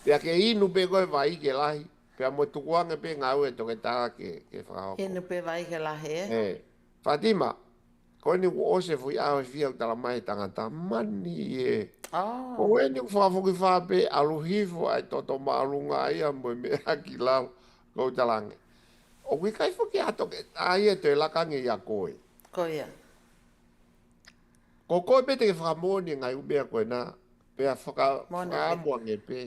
pe ke inu pe ko vai ke lai pe mo tuange pe nga u to ke ta ke fa ko Hinu pe vai ke lahe. Fatima ko ni o se fo a fi o tala mai tangata mani e Oh. ko e ni fa fo ki fa pe alu hifo ai toto malunga ia mo me aki lao ko talange o wi kai fo ki ato ke ai e te lakangi ya koe Ko ia. ko pe te fa mo ni ngai u be ko na pe a fa Mone fa pe. mo nge pe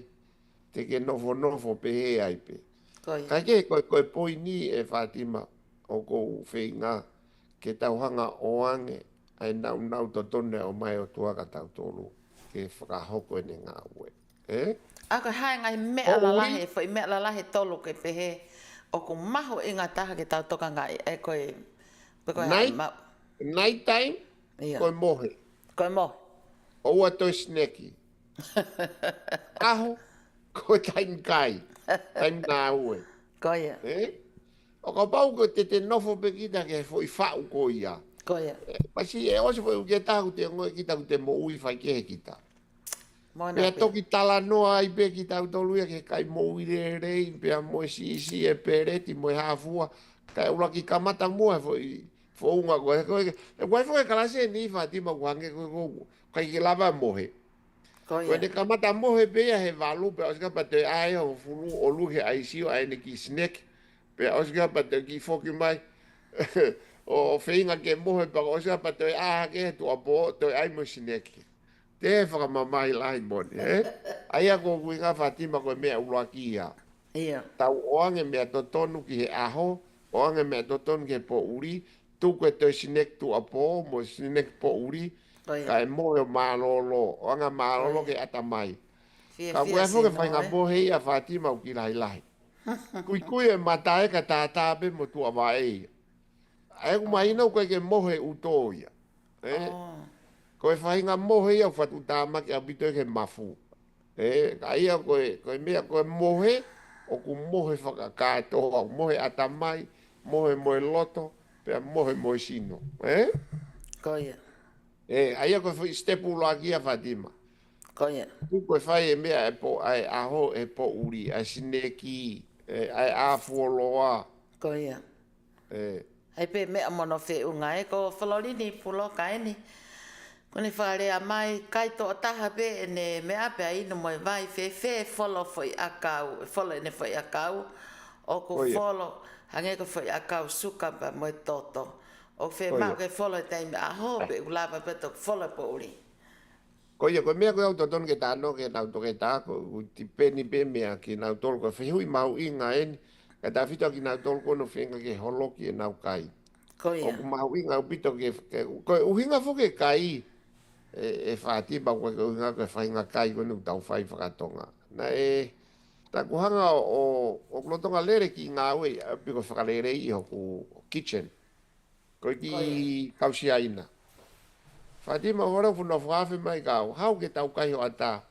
te ke no fo pe he ai pe Ko ia. kai ke ko poi ni e Fatima o ko feinga ke tau hanga oange ai nau to tone o mai o tua ka tau tolu ke whakahoko e ngā ue. Ako hai ngai mea O la uri? lahe, fai mea la lahe tolu ke pehe. O ku maho i ngā taha ke tau toka ngai. E koe, koe Night time, Ia. koe mohe. Koe mo. O ua toi sneki. Aho, koe taim kai. Taim ngā ue. Ko ia. O ka pau ko te nofo pe kita ke fo i whau ko ia. Ko ia. Pasi e oso fo i ke tahu te ngoi kita ku te mo ui whai ke he kita. Mona Pea pe. toki tala noa ai pe ki tau toluia ke kai mo ire rei, pea mo si e pereti, mo e hafua, kai ula ki kamata mua fo unga koe. E koe fo e kalase ni Fatima kuange koe kai ki lava mohe. Ko Koe ia. ne kamata mohe pea he valu, pea oska pa te ae o fulu o luhe aisio ae ne ki snack, pea oska pa te ki foki mai, o feinga ke mohe pa oska pa te ae ke tu apo, te ae mo snack. Te whakamamai lai moni, Aia ko kuinga Fatima koe mea uruaki ia. Ia. Tau oange mea totonu ki he aho, oange mea totonu ki he po uri, tu koe te sinek tu apo, mo sinek po uri, Ko ia. ka e moe o malolo, oanga malolo Koe. ke atamai. Fia Ka fia koe si foke no whainga e. mohe ia Fatima u ki lai lai. Kui e matae ka tātāpe mo tu awai. Ae kumaina koe ke mohe uto ia. Oh. Koe whainga mohe ia whatu tāmaki a bito ke mafu. Aia koe mea koe mohe, o ku mohe whakakātoa, mohe atamai, mohe moe loto, pea mohe moe sino. Ko ia. Aia koe whi stepu loa kia Fatima. Ko ia. Ku koe whai e mea e po, ai aho e po uri, ai sineki, ai afuoloa. Ko ia. Eh, Hei pe mea mono whi unga e ko whalolini pulo kaini. Kone whare a mai kai to o taha pe e ne mea pe a ino moe vai whe wholo whoi akau, wholo ene whoi akau. O ku Ko ia. wholo, hange ko whoi akau suka pa moe toto. O whe Ko ia. mau ke wholo e taime a ho pe ulapa pe to wholo po uri. koe mea koe au toton ke tāno ke nau toke tā, ko ti peni pe mea ki nau tolu, koe whihui mau inga eni, ka tā whita ki nau tolu kono whenga ke holoki e nau kai. Ko O ia. ku mau inga u pito koe uhinga whoke kai, e whātipa koe ke uhinga koe whainga kai koe nu tau whai whakatonga. Na ta kuhanga o klotonga lere ki ngā ue, piko whakalere i hoku kitchen, koe ki kausia ina. Fatima ora fu no fafe mai kau hau ke tau kai o ata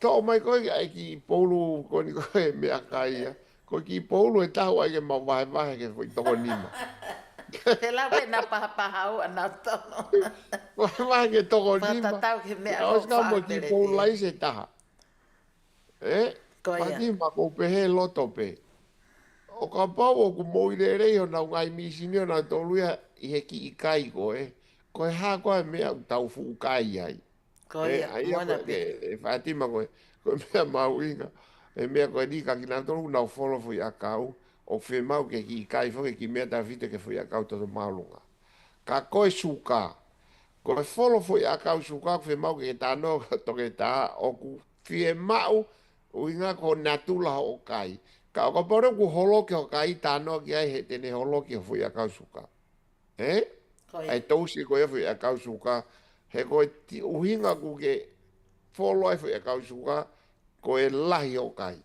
to mai ko ai ki polu ko ni ko me akai ko ki polu e tau ai ke mau vai ke foi to nima Te la we na paha paha au ana tono. ko vai ke to Whata nima tau ke mea o ska mo whaapere ki te. polu lai se ta Ko ia. Fatima ko pe he loto pe o ka pau o ku mo ire re o na ngai mi sinio na to luia i he ki kai ko ko ha ko me tau fu kai ai Ko ia. ai Mona ko pe. Fatima ko mea mau inga mea ko ni ka kina tolu na folo foi akau o fe mau ke ki kai fo ki mea ta vite ke foi akau to malunga ka ko suka ko folo foi akau suka fe mau ke ta no to ke ta o ku fie mau o inga ko natula o kai ka ko pore ku holo ke o kai ta no ki ai he tene holo ke foi akau suka Ko ia. ai tousi ko e foi akau suka he ko ti uhinga ku ke folo ai foi akau suka ko e lahi o kai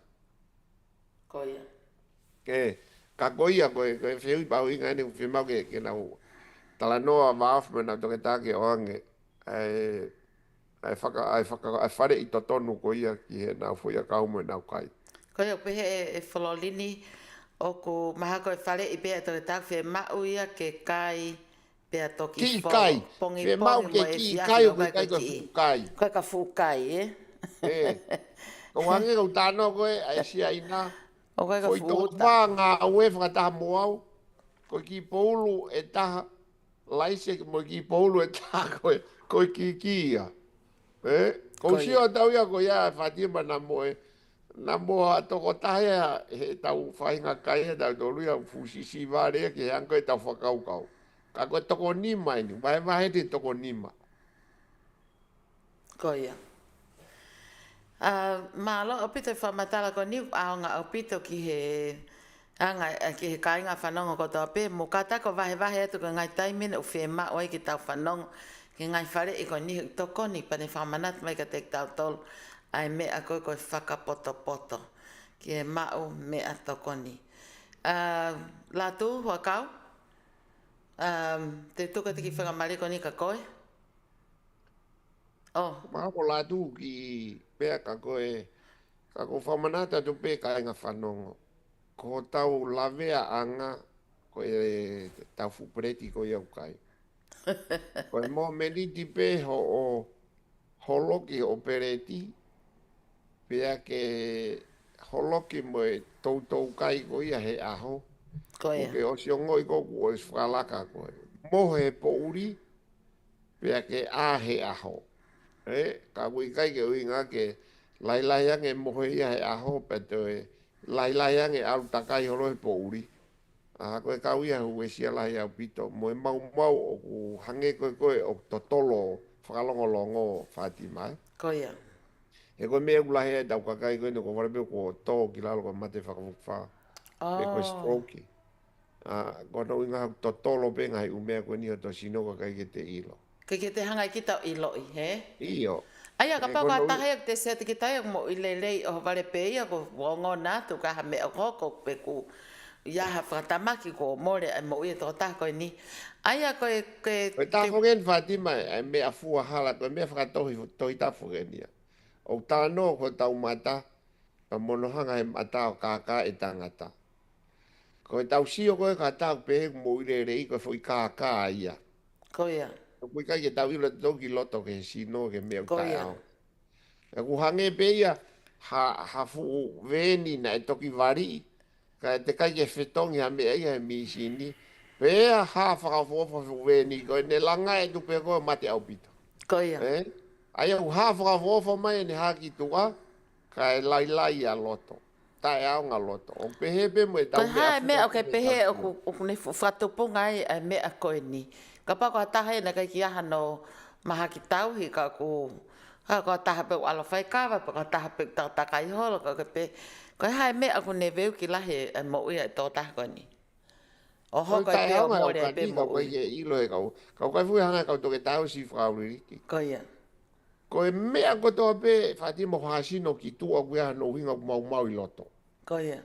Ko ia. ke ka koia ko feu pa inga ni fi mau ke na tala noa maaf me na toke take o ange ai whare i totonu ko ia ki he nau fuia kaumo e nau kai. Koe o pehe e whololini o ko maha koe whare i pēa tō tak whe mau ia ke kai pēa toki Ki kai, wholo. Pongi whe mau pongi mo ke e ki whiahi kai o o koe kai kai koe koe ki. fuku kai. Koe ka fu kai, e? E, ko hange kau tāno koe ai sia ina, O koe ka foi fu tō uta. wā ngā ue whakataha moau, koe ki poulu e taha, laise mo ki poulu e taha koe ki ia. Ko si o tau ia ko ia Fatima na mo na mo toko tahe he tau whainga kai he tau tolu ia fusisi vare ke ang koe tau whakau kau. Ka koe toko nima ini, vai te toko nima. Ko ia. Malo o pito whamatala ko niu aonga o pito ki he ki he kainga whanongo ko tō pē. Mo kata ko vahe atu ko ngai taimina u whema oi ki tau whanongo. Ki ngai whare i ko niu toko ni pane whamanat mai ka tek tau tolu. Ai mea koe koe whakapoto. Ki he mau mea toko ni. Lātu hua kau. Te tuka tiki whakamari ko ni ka koe. Oh. Maa ko lātu ki pēa ka koe whamanata tu pē ka inga whanongo. Ko tau lavea anga koe tau fupreti ko iau kai. Koe mō meniti pē o holoki o pereti. Pea ke holoki mo e tautou kai ko ia he aho. Koe. Mo ke o siongoi ko ku o is whalaka koe. Mo he pouri, pea ke a he aho. Ka kui kai ke uinga ke lailaiange mohe ia he aho, peto e lailaiange alu takai holo he pouri. Koe kau ia hu e sialai au pito, mo e mau o ku hange koe o totolo whakalongolongo Fatima. Koe. E koe mea ulahe e tau kakai koe no ko warapeo ko tō ki lalo ko mate whakamukwha. Me koe stroke. Ko no inga hau totolo pe ngai umea koe ni o to sino kakai ke te ilo. Ke te hangai ki tau iloi, he? Iyo. Aia, ka pau ka tahe ak te sea te ki tae mo i lelei o wale pe ia ko wongo nātu ka ha mea koko pe ku iaha whakatamaki ko more ai mo ia tō taha koe ni. Aia koe... Koe tafongen Fatima ai mea fua hala, koe mea whakatohi toi tafongen ia. O tāno ko tau mata, ka monohanga he mata o kākā e tangata. Koe tau sio koe ka tau pehe mo i rei koe fui kākā ia. Koe ia. Koe kai ke tau ilo toki loto ke sino ke mea utai au. E ku hange pe ia, ha fu veni na e toki vari, ka te kai ke whetongi ha mea ia he misini, pea ha whakafofa fu veni, koe ne langa e tupe koe mate au pito. Koe ia. Ai au ha whakafofa mai ne haki tua, ka e lai a loto. Tai au ngā loto. O pehe pe mo e tau mea fuka. Koe hae mea o ke pehe o kune whatupunga e mea koe ni. Ka pako a taha na kai ki aha no maha ki tauhi ka ku ka taha pe alo whai kawa ka taha pe takai holo ka pe ko hae me aku ne veu ki lahe mo ia tō taha ko ni o hoko e pe o more pe mo ko ye ilo e kau kai fu hanga kau toke tau si frauriki ko ia ko e mea ko to pe Fatima hasino ki tu o ia no winga mau i loto ko ia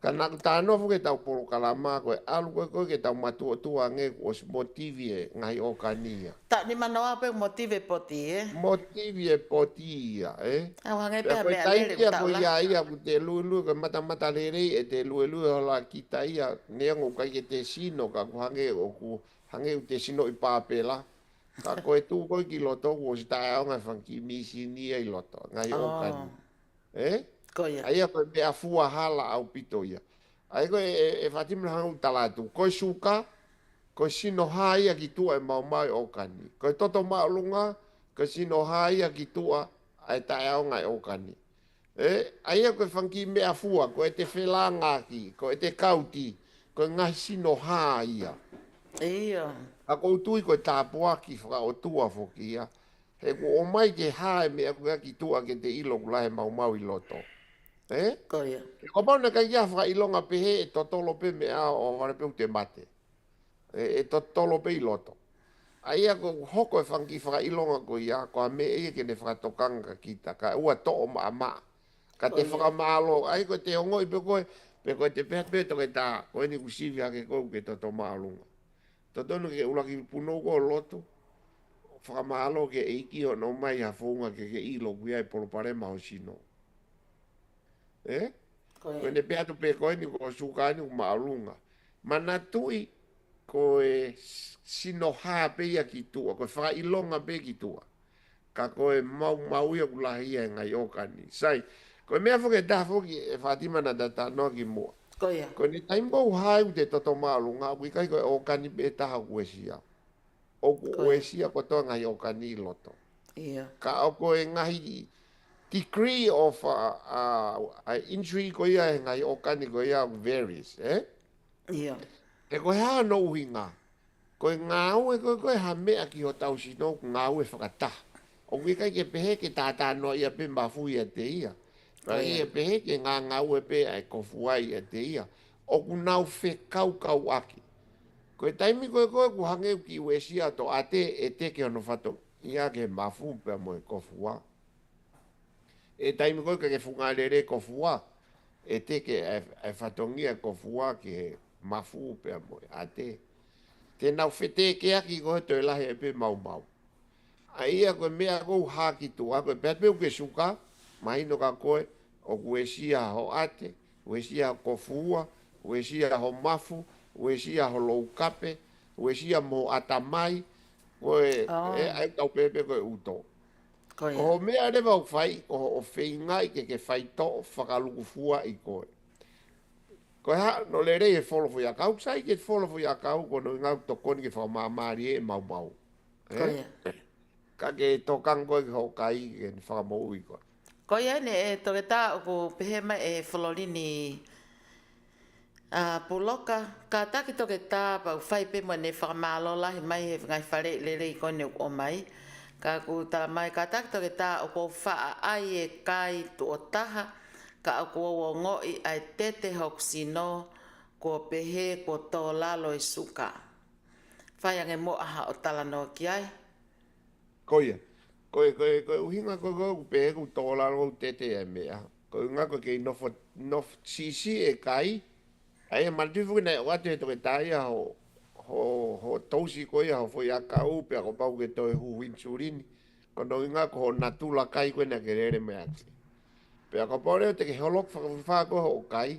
kana tano fu ke tau polo kalama ko alu ko ke tau matu tu ange os motivie ngai o kania ta ni manoa pe motive poti motivie poti au hange pe me ale ko ko ia ku te lu ko mata lere e te lu la kita ia ne ngo kai ke te sino ka ku hange te sino i papela ka ko tu ko ki loto ko sta nga fanki misini i loto ngai o kania Ai ko be a fua hala au pito ia. Ai ko e Fatima hang talatu. Ko suka ko sino haia ki tua e mau mai o kani. Ko toto maulunga ko sino haia ki tua ai tai au ngai o kani. Ai ko fanki me a fua ko te felanga ki, ko te kauti, ko ngai sino haia. Ia. A ko tui ko tapua ki fra o tua fokia. He ko o mai ke hae me a ki tua ke te ilo lai mau mau i loto. Ko ia. Ko pauna ka ia wha ilonga pehe e totolo pe mea o warapeu te mate. E totolo pe i loto. Aia ko hoko e whanki wha ilonga ko ia, ko a me e ke ne whakatokanga kita, ka ua to'o maa maa. Ka te whakamalo, ai ko te ongo i pe koe, Pe ko te pe to ke ta ko ni kusivi ake ko ke to malunga. To tonu ke ula ki puno ko loto. Whakamalo ke eiki o no mai ha fonga ke ilo kuia e polo pare ma o sino. Ko ne pe atu pe ko ni ko suka ni malunga. Mana tui ko e sino ha pe ia ki tua, ko whaka ilonga pe ki tua. Ka ko e mau ia kulahi e ngai okani. Sai, ko e mea whoke ta whoki e whatima na data no ki mua. Ko ni taimbo hai u te toto malunga, ui kai ko e okani pe taha kuesia. O kuesia ko toa ngai okani loto. Ka o ko e ngahi degree of injury ko ia e ngai okani ko ia varies, E ko hea no uhinga. Ko e ngāu e koe ha mea ki ho tau sino ngāu e whakata. O kui kai ke pehe ke tātā no ia pe mafu ia te ia. Ka i e pehe ke ngāu e pe ai kofuai ia te ia. O ku nau whe kau aki. Ko e taimi koe ku hangeu ki uesia to ate e te ke ono whato. Ia ke mafu pe mo e kofua. E taimi koe ke whungarere kofua. E te ke e whatongia kofua ke mafu pe mo ate. Te nau whete ke aki koe to e lahi e pe mau. A ia koe mea kou haki tua, koe pepe uke suka, mahino ka koe, o kuesia ho ate, kuesia ko fua, kuesia ho mafu, kuesia ho loukape, kuesia mo atamai, koe ai tau pepe koe uto. Ko ho mea rewa o whai, ko o whaingai ke whai to, whakaluku fua i koe. Ko ha no le rei e folofo ya kau sai ke folofo ya kau ko no ngau to koni ke fa mari e mau. Ka ke to kang ko ho kai ke fa mo i ko. Ko ia ne to ke ta ko pehema e fololini puloka ka ta ki to ke ta pa fai pe mo ne fa malo la mai he ngai fare le rei ko ne o mai. Ka ku ta mai ka ta ki to ke ta o ko fa ai e kai to taha. Ka ako o ngoi ai tete hoksino ko pehe ko tō lalo i suka. Whai ange mo aha o tala no ki ai? Koia. Koe uhinga ko pehe ko tō lalo o tete e mea. Koe unga ko kei nof sisi e kai. Ai e maltifu nei o ate to ke taia ho tausi koia ho foi a kau pe ako pau ke toi hu winsurini. Kono unga ko natula kai koe na kerere mea te. Pea ka pore te ke holok whakawhako o kai,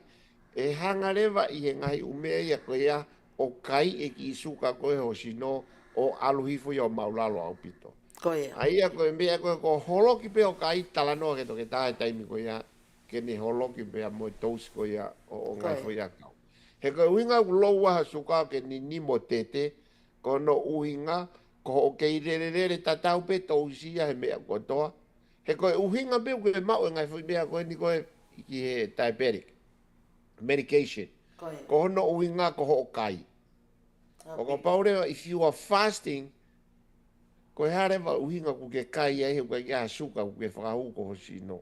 e hanga rewa i he ngai umea ia koe ia o kai e ki suka koe ho sino o aluhifo ia o maulalo au pito. Ai ia koe mea koe ko holoki pe o kai talanoa ke toke tae taimi koe ia ke ne holoki pe a moe tausi koe ia o ngai fo ia kau. He koe uinga ku loua suka ke ni nimo tete, ko no uinga ko o kei rere tatau pe tausi ia he mea kotoa. He koe uhinga pe koe mau e ngai fui mea koe ni koe ki he diabetic medication. Ko hono uhinga ko ho kai. O ko paure if you are fasting koe harewa uhinga ku ke kai ai he koe kia suka ku ke whakahu ko ho sino.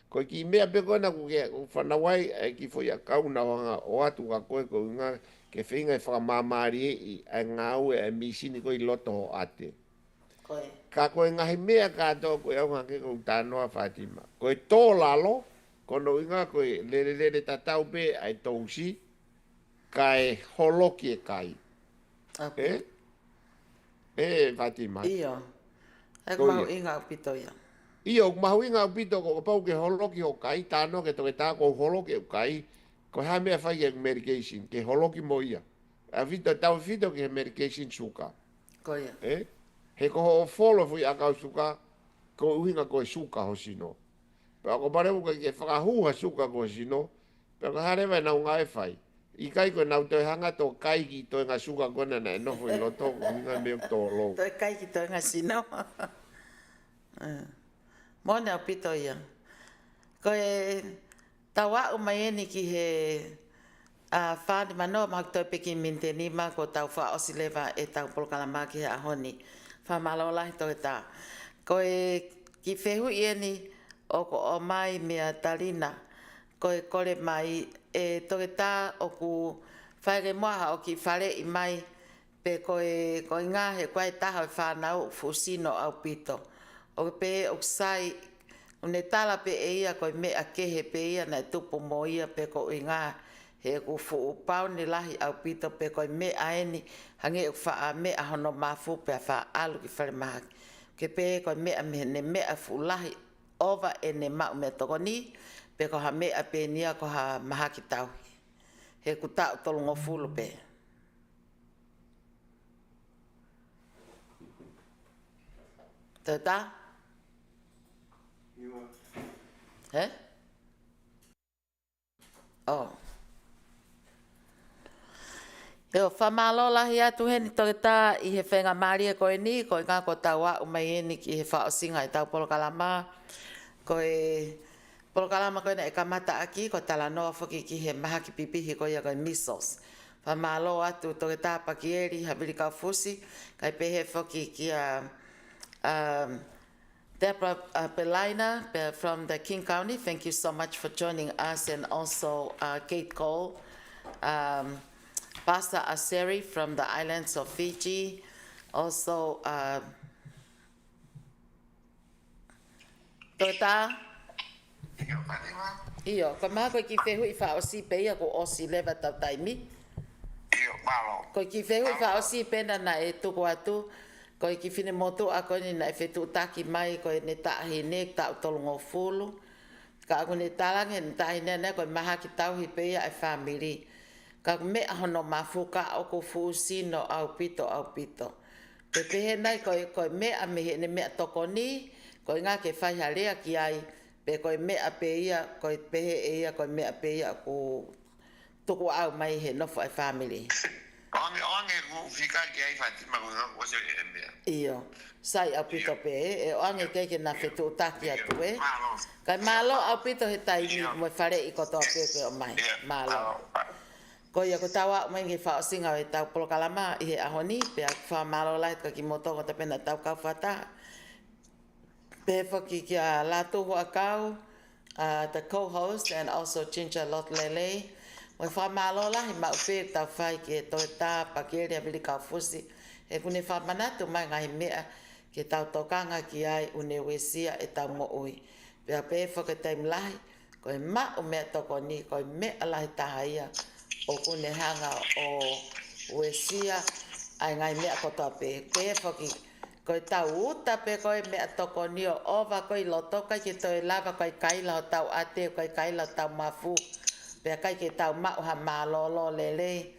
Koe ki mea pe koe na ku ke whanawai ki fo ia kauna wanga o atu ka koe ko unga ke whinga e whakamamari e ngau e misini koe loto ho ate. Ka koe ngahi mea kato koe au hange kou tānoa Fatima. Koe tō lalo, kono inga koe lere tatau pe ai tausi, ka e holoki e kai. Fatima. Iyo. Eko mau inga upito ia. Iyo, mahu inga upito ko pau ke holoki o kai, tānoa ke toke tā ko holoki o kai, ko ha mea whai e medication, ke holoki mo ia. A vito, tau vito ke medication suka. Koia. He ko ho folo fui a kau suka, ko uhinga ko suka ho sino. Pea ko pare uka ke whakahuha suka ko sino, pea ko harewa na unga e whai. I kai ko nau toi hanga tō kai ki toi ngā suka kona na e nofo i loto, uhinga meo tō lo. Toi kai ki toi ngā sino. Mone au pito ia. Ko e tawa umayeni ki he whaani manoa mahu toi peki minte nima ko tau wha osilewa e tau polkalama ki he ahoni. Whamalo lahi toi tā. Ko e ki whehu ieni o ko o mai mea talina. Ko e kore mai e toke tā o ku whaere moaha o ki whare i mai pe ko e ngā he koe taha e whanau fusino au pito. O pe o sai une tala pe e ia ko e mea kehe pe ia na tupu mo ia pe ko i ngā he ku fu pau ni lahi au pito pe koi me aeni hange u fa me a hono mafu pe fa alu ki fale maha ke pe koi me a me ne me a fu lahi ova e ne ma me tokoni pe ko ha me a pe nia ko ha maha ki tau he ku tau tolu ngofulu pe Tata? Eh? Oh. Eo whamalo lahi atu heni toke tā i he whenga maria koe ni, koe ngā ko tau a umai eni ki he whao singa i tau polokalama. Koe polokalama koe na e kamata aki, ko tala noa whoki ki he maha ki pipihi koe ia koe Measles. Whamalo atu toke tā pakieri, habiri kau fusi, kai pehe whoki ki a Deborah Belaina from the King County. Thank you so much for joining us, and also Kate Cole. Pastor Aseri from the islands of Fiji, also Tota. Iyo, ko maha koe ki whehu i wha osi peia ko osi lewa tau taimi. Iyo, malo. Koe ki whehu i wha osi pena na e tuku atu, koe ki whine motu a koe ni na e whetu taki mai koe ne tahi ne tau tolu ngō fulu. Ka aku ne talange ne tahi nene koe maha ki tau hi peia e whamiri. Ka me ahono mafuka o ko fu sino au pito. Pe pehe nai koe mea mehe ne mea toko ni, koe ngā ke whai harea ki ai, pe koe mea pe ia, koe pehe e ia, koe mea pe ia ko tuku au mai he nofo e family. Onge whika ki ai whatima ko ngā kose e mea. Iyo, sai au pito pe e onge keike na whetu utaki atu e. Kai malo au pito he taimi mo whare i kotoa pepe o mai, malo. Ko ia ko tawa mai nge whao singa e tau polokalama i he ahoni, pe a wha malo lai ka ki motongo ta pena tau kau whata. Pe whaki ki a lātu hoa kau, the co-host, and also Ginger Lot Lele. Mo wha malo lai ma upe tau whai ki e toi tā pakeri a vili kau fusi. E kune wha manatu mai ngai mea ki tau tokanga ki ai une wesia e tau mo ui. Pe a pe whaka taim lai, ko e ma o mea toko ni, ko e mea lai taha ia. O kune hanga o wesia ai ngai mea kotoa pe whaki koe tau uta pe koe mea toko ni o ova koe loto kai ke toi lava koe kaila o tau ate koe kaila o tau mafu pe kai ke tau mau ha malolo lele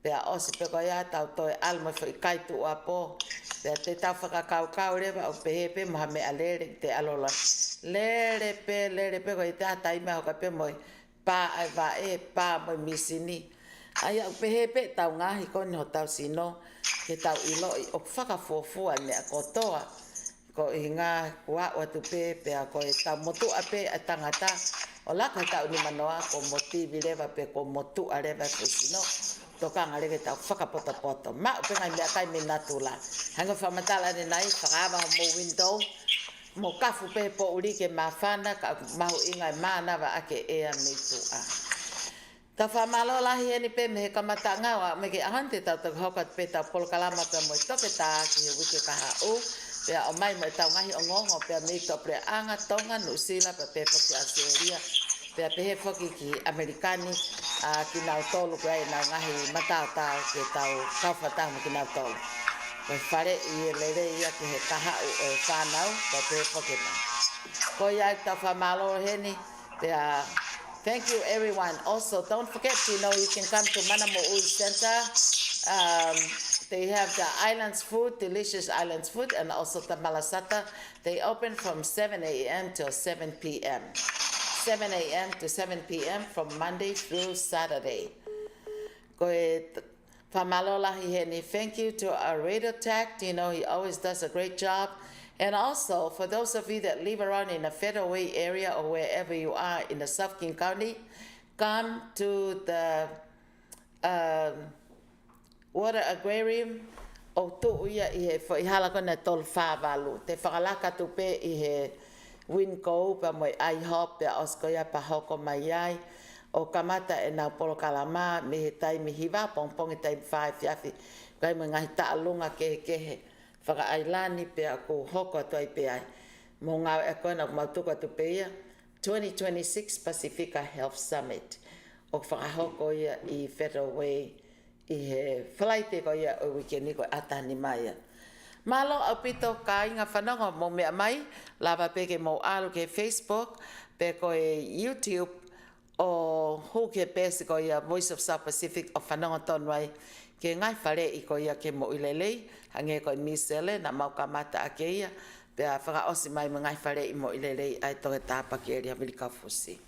pe a osi pe koe a tau toi almo i kai tu apo pe te tau whakakau rewa o pehe moha mea lere te alola lere pe koe te atai mea hoka pe moi pa ai va e pa moi misini ai au pehe pe tau ngahi kone ho tau sino ke tau ilo i o whakafuafua mea kotoa ko i ngā kua o atu pe a ko e tau motu a pe a tangata o laka tau ni manoa ko motivi rewa pe ko motu a rewa pe sino tokanga rewa tau whakapoto ma upe ngai mea kai me natula hanga whamatala ni nai whakawa mo window mo kafu pe po urike ma whana ka mahu ingai mānawa ake ea me tu a ta whamalo lahi eni pe me he kamata ngawa me ke ahante tau tau hoka pe tau polokalama pe mo i toke tā ki he wike kaha u pe o mai mo i tau ngahi o ngongo pe a me i to pre anga tonga nusila pe pe whaki Australia pe a pehe whaki ki Amerikani ki nau tolu pe ai nau ngahi matao tau ke tau kawhatau mo ki nau tolu pe whare i e lere ia ki he kaha u e whanau pe pehe whaki na ko ia tau whamalo heni pe a thank you, everyone. Also, don't forget, you can come to Manamo Ui Center. They have the islands food, delicious islands food, and also the malasata. They open from 7 a.m. till 7 p.m. 7 a.m. to 7 p.m. from Monday through Saturday. Thank you to our radio tech. He always does a great job. And also, for those of you that live around in the Federal Way area or wherever you are in the South King County, come to the water aquarium o tuuia i he whaihalako na tol whāwalu. Te whakalaka tupe i he winko pa moi IHOP pe oskoia pa hoko mai ai o kamata e nau polokalama me he taimi hiwa pongpongi taimi whae whiawhi kai mo ngahi taalunga kehe whakaailani pe a ko hoko atu ai pe ai. Mō ngā e koe na mautuka tu pe ia, 2026 Pacifica Health Summit. o whakahoko ia I Federal Way I he whalaite ko ia o wikeni ko atani mai. Malo au pito ka inga whanonga mo mea mai, lava peke mo alo ke Facebook, pe ko e YouTube, o hu ke pēsi ko ia Voice of South Pacific o whanonga tonwai, ke ngai whare I ko ia ke mo ilelei, hange ko I Measles na mau kamata a ke ia, pe a whakaosi mai mo ngai whare I mo ilelei ai toke tāpa ke eri Amerika fusi.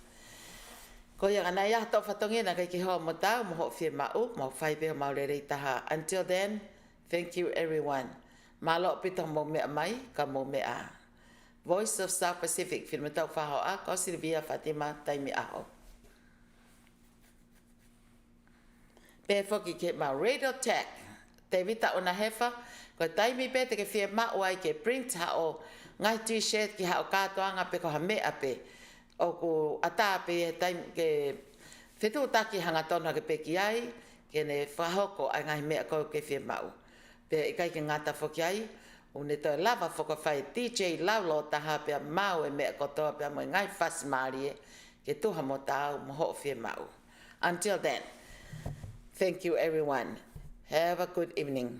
Ko ia ngana ia to whatongi na kei ki hoa mo tau, mo ho whie mau, mo whaipe mau rerei taha. Until then, thank you everyone. Malo pito mo mea mai, ka mo mea. Voice of South Pacific, whina tau whaho a, ko Silvia Fatima taimi aho. Pe foki ke mau radio tech, te vita o na hefa, ko taimi pe te ke whie mau ai ke print ha o ngai t-shirt ki ha o kātoanga pe ko ha mea pe. O ku ata pe taimi ke whetu taki hanga tona ke peki ai, ke ne whahoko ai ngai mea ko ke whie mau. Pe I kai ke ngata whoki ai, o ne toi lava whakawhai DJ laulo taha pe mau e mea kotoa pe mo ngai whasmari e, ke tuha mo tau mo ho whie mau. Until then, thank you everyone. Have a good evening.